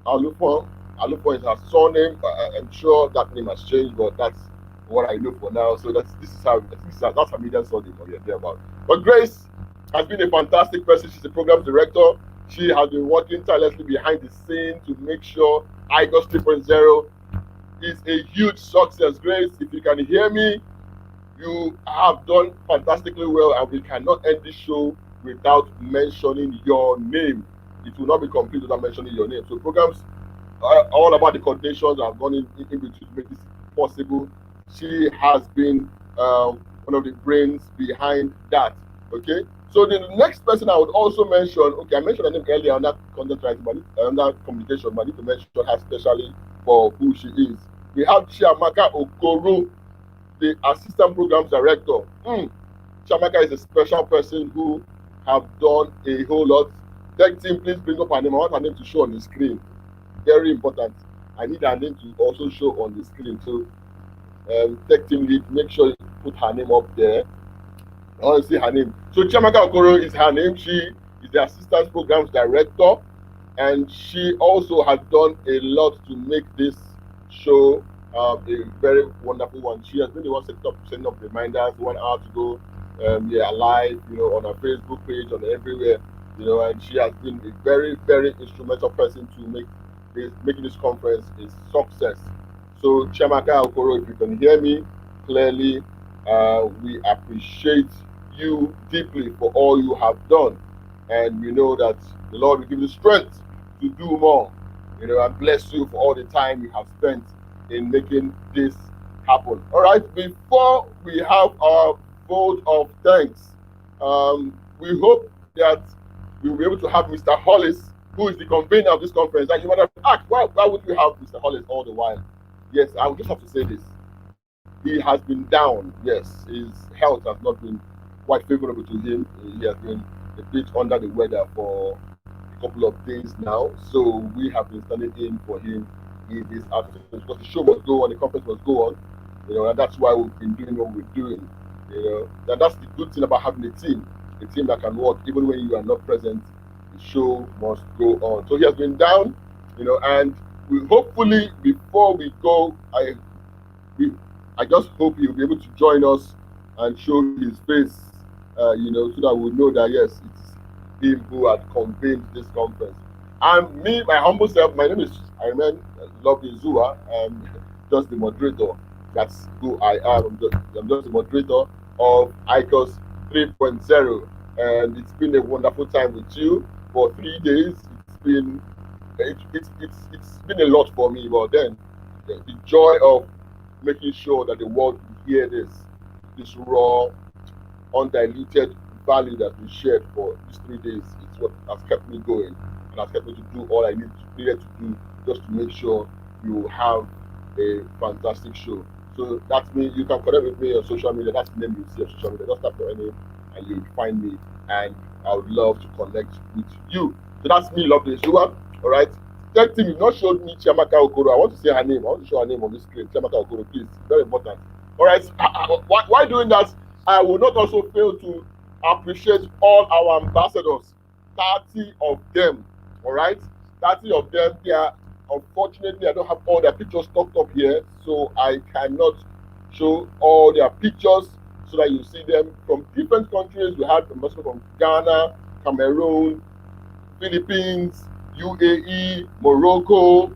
Speaker 3: Alufo is her surname. I'm sure that name has changed, but that's what I know for now. So that's her median surname or thereabout. But Grace has been a fantastic person. She's a program director. She has been working tirelessly behind the scene to make sure ICOS 3.0 is a huge success. Grace, if you can hear me, you have done fantastically well, and we cannot end this show without mentioning your name. It will not be complete without mentioning your name. So programs are all about the coordinations have gone in between to make this possible. She has been one of the brains behind that. Okay. So the next person I would also mention, I mentioned her name earlier on that content writing, but on that communication, but I need to mention her especially for who she is. We have Chiamaka Okoro, the assistant programs director. Chiamaka is a special person who have done a whole lot. Tech team, please bring up her name. I want her name to show on the screen. Very important. I need her name to also show on the screen. So tech team lead, make sure you put her name up there. I want to see her name. So Chiamaka Okoro is her name. She is the assistant programs director, and she also has done a lot to make this show a very wonderful one. She has been the one setting up reminders 1 hour to go, live, on her Facebook page, on everywhere, and she has been a very, very instrumental person to making this conference a success. So Chiamaka Okoro, if you can hear me clearly, we appreciate you deeply for all you have done, and we know that the Lord will give you strength to do more, and bless you for all the time you have spent in making this happen. All right, before we have our vote of thanks, we hope that we'll be able to have Mr. Hollis, who is the convener of this conference. And you might have asked, why would we have Mr. Hollis all the while? Yes, I would just have to say this. He has been down. Yes, his health has not been quite favorable to him. He has been a bit under the weather for a couple of days now. So we have been standing in for him in this afternoon because the show must go on, the conference must go on, and that's why we've been doing what we're doing. And that's the good thing about having a team that can work even when you are not present. The show must go on. So he has been down, and we hopefully before we go, we I just hope he'll be able to join us and show his face, so that we know that yes, it's him who had convened this conference. And me, my humble self, my name is Ayman Lovely Zua. I'm just the moderator. That's who I am. I'm just the moderator of ICOS 3.0, and it's been a wonderful time with you for 3 days. It's been a lot for me, but then the joy of making sure that the world will hear this raw, undiluted value that we shared for these 3 days. It's what has kept me going and has kept me to do all I needed to do just to make sure you have a fantastic show. So that's me. You can connect with me on social media. That's the name you see on social media. Just type your name and you'll find me, and I would love to connect with you. So that's me, Lovely Zua. All right. Third thing, you've not showed me Chiamaka Okoro. I want to say her name. I want to show her name on the screen. Chiamaka Okoro, please. Very important. All right. Why doing that? I will not also fail to appreciate all our ambassadors. 30 of them. All right. 30 of them. They are, unfortunately, I don't have all their pictures stocked up here, so I cannot show all their pictures so that you see them from different countries. We had ambassadors from Ghana, Cameroon, Philippines, UAE, Morocco,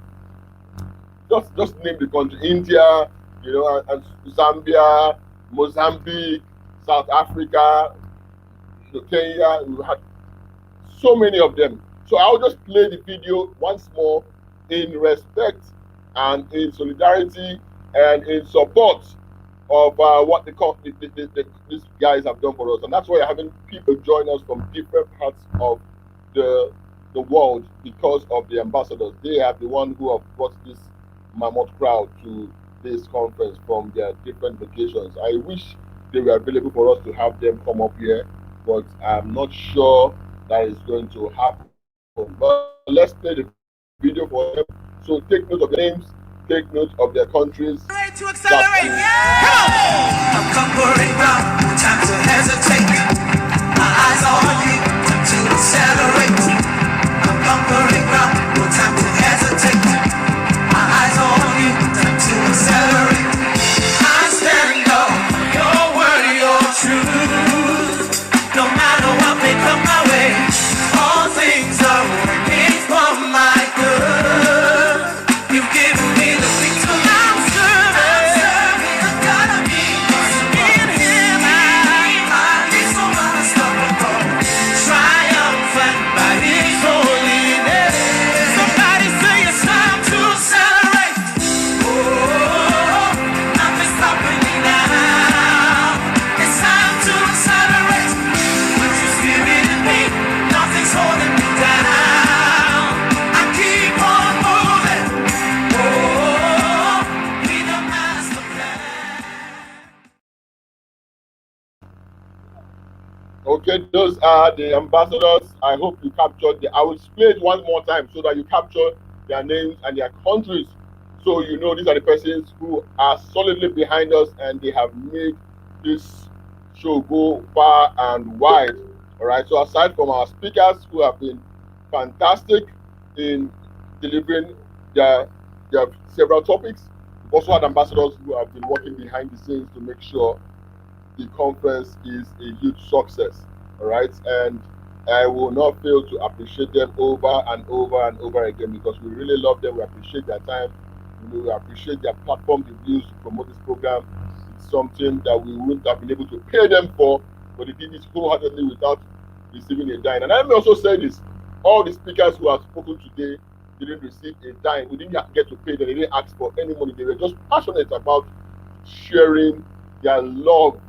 Speaker 3: just name the country, India, and Zambia, Mozambique, South Africa, Kenya. We had so many of them. So I'll just play the video once more in respect and in solidarity and in support of what these guys have done for us. And that's why you're having people join us from different parts of the world because of the ambassadors. They are the one who have brought this mammoth crowd to this conference from their different locations. I wish they were available for us to have them come up here, but I'm not sure that is going to happen. But let's play the video for them. So take note of their names, take note of their countries.
Speaker 1: Ready to accelerate. Come on.
Speaker 2: I'm conquering ground, no time to hesitate. My eyes on you, time to accelerate. I'm conquering ground, no time to hesitate. My eyes on you, time to accelerate. I stand up for your word, your truth. No matter what may come my way, all things are working for my good. You've given me the victory. I'm serving the God of me. In Him I be so unstoppable, triumphant by His holiness. Somebody say it's time to celebrate. Oh, nothing's stopping me now. It's time to celebrate. With Your Spirit in me, nothing's holding me down. I keep on moving. Oh, be the master plan.
Speaker 3: Okay, those are the ambassadors. I hope you captured I will play it one more time so that you capture their names and their countries. So you know these are the persons who are solidly behind us and they have made this show go far and wide. All right. So aside from our speakers who have been fantastic in delivering their several topics, we've also had ambassadors who have been working behind the scenes to make sure the conference is a huge success. All right. And I will not fail to appreciate them over and over and over again because we really love them. We appreciate their time. We appreciate their platform they've used to promote this program. It's something that we wouldn't have been able to pay them for, but they did it wholeheartedly without receiving a dime. And let me also say this: all the speakers who have spoken today didn't receive a dime. We didn't get to pay them. They didn't ask for any money. They were just passionate about sharing their love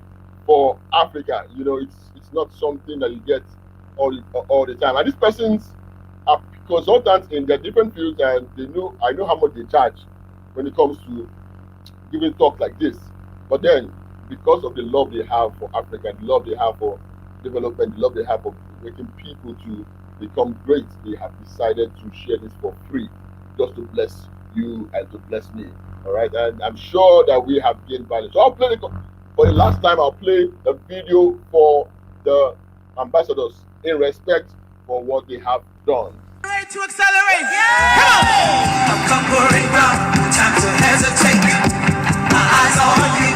Speaker 3: for Africa. It's not something that you get all the time. And these persons are consultants in their different fields, and I know how much they charge when it comes to giving talks like this. But then, because of the love they have for Africa, the love they have for development, the love they have for making people to become great, they have decided to share this for free, just to bless you and to bless me. All right, and I'm sure that we have gained value. So I'll play for the last time. I'll play the video for the ambassadors in respect for what they have done.
Speaker 1: Ready to accelerate. Come on.
Speaker 2: I'm conquering ground, no time to hesitate. My eyes on you,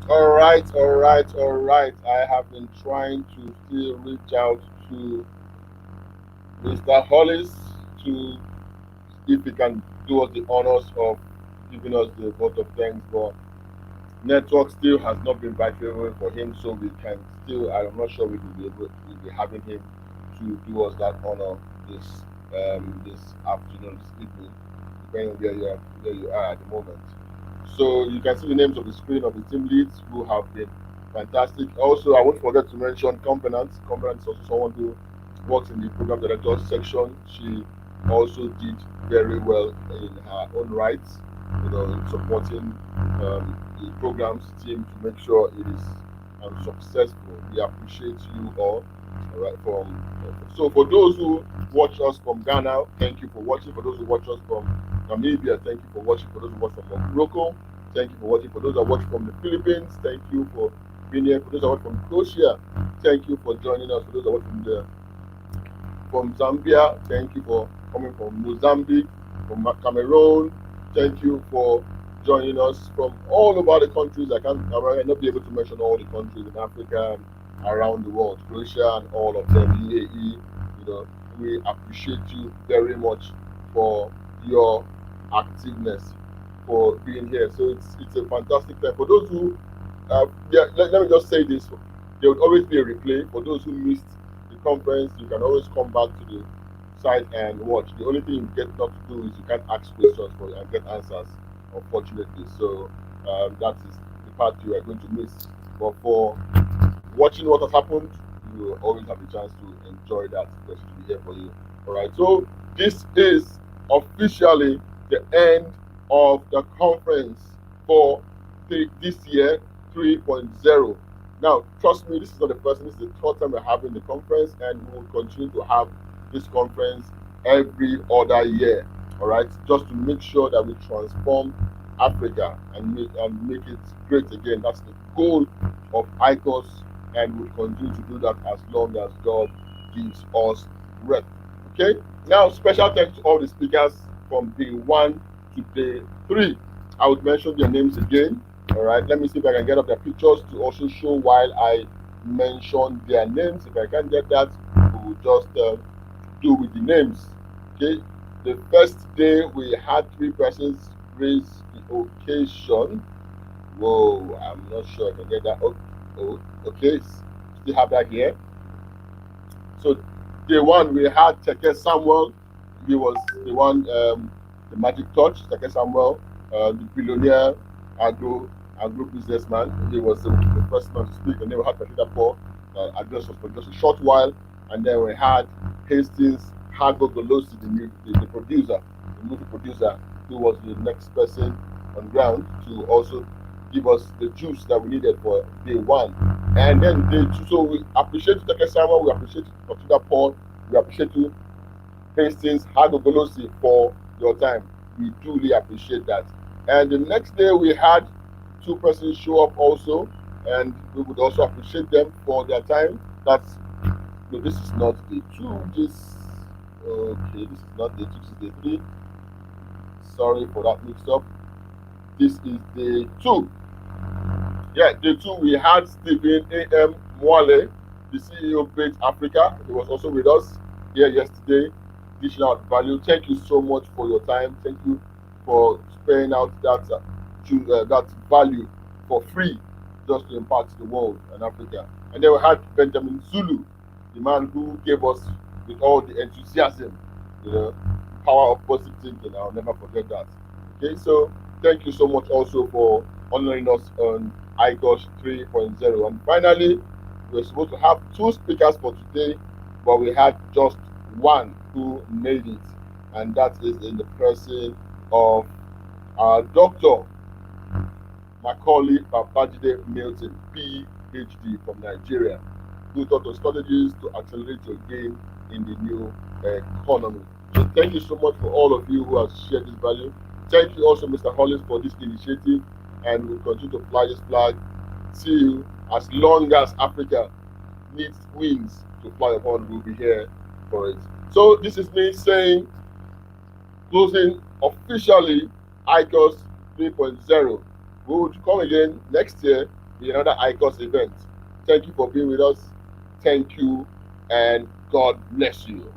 Speaker 3: All right, all right, all right. I have been trying to still reach out to Mr. Hollis to if he can do us the honors of giving us the vote of thanks, but network still has not been quite favorable for him, so we can still. I'm not sure we will be able. We'll be having him to do us that honor this afternoon, this evening, depending on where you are at the moment. So you can see the names of the screen of the team leads who have been fantastic. Also, I won't forget to mention Component. Component is also someone who works in the program director section. She also did very well in her own rights, in supporting the programs team to make sure it is successful. We appreciate you all right, so for those who watch us from Ghana, thank you for watching. For those who watch us from Namibia, thank you for watching. For those who watch from Morocco, thank you for watching. For those who watch from the Philippines, thank you for being here. For those who watch from Croatia, thank you for joining us. For those who watch from Zambia, thank you for coming from Mozambique, from Cameroon, thank you for joining us from all over the countries. I might not be able to mention all the countries in Africa and around the world, Croatia and all of them, UAE. We appreciate you very much for your activeness, for being here. So it's a fantastic time. For those who, let me just say this: there will always be a replay. For those who missed the conference, you can always come back to the site and watch. The only thing you get not to do is you can't ask questions for and get answers, unfortunately. So that is the part you are going to miss. But for watching what has happened, you will always have the chance to enjoy that because it will be here for you. All right. So this is officially the end of the conference for this year 3.0. Now, trust me, this is not the first. This is the third time we're having the conference, and we will continue to have this conference every other year. All right, just to make sure that we transform Africa and make it great again. That's the goal of ICOS, and we'll continue to do that as long as God gives us breath. Okay. Now, special thanks to all the speakers from day 1 to day 3. I would mention their names again. All right. Let me see if I can get up their pictures to also show while I mention their names. If I can get that, we will just do with the names. Okay. The first day we had 3 persons raise the occasion. Whoa, I'm not sure I can get that. Oh, okay. Still have that here. So day 1 we had Teke Samuel. He was the one, the magic touch. Teke Samuel, the billionaire agro businessman. He was the first man to speak. And then we had Peter Paul. Address was for just a short while, and then we had Hastings Hago Golosi, the producer, the movie producer, who was the next person on ground to also give us the juice that we needed for day 1. And then day 2, so we appreciate you, Teke Samuel, we appreciate you, Peter Paul, we appreciate you, Hastings Hago Golosi, for your time. We duly appreciate that. And the next day we had 2 persons show up also, and we would also appreciate them for their time. No, this is not day 2. This is not day 2. This is day 3. Sorry for that mix up. This is day 2. Yeah, day 2 we had Stephen A.M. Mwale, the CEO of Bait Africa. He was also with us here yesterday, dishing out value. Thank you so much for your time. Thank you for sparing out that value for free, just to impart to the world and Africa. And then we had Benjamin Zulu, the man who gave us with all the enthusiasm, power of positive thinking. I'll never forget that. Okay, so thank you so much also for honoring us on ICOS 3.0. And finally, we're supposed to have 2 speakers for today, but we had just 1 who made it, and that is in the person of our Dr. Macaulay Babajide Milton, PhD from Nigeria, who taught us strategies to accelerate your game in the new economy. So thank you so much for all of you who have shared this value. Thank you also, Mr. Hollis, for this initiative, and we'll continue to fly this flag till as long as Africa needs wings to fly upon. We'll be here for it. So this is me saying, closing officially ICOS 3.0. We will come again next year in another ICOS event. Thank you for being with us. Thank you, and God bless you.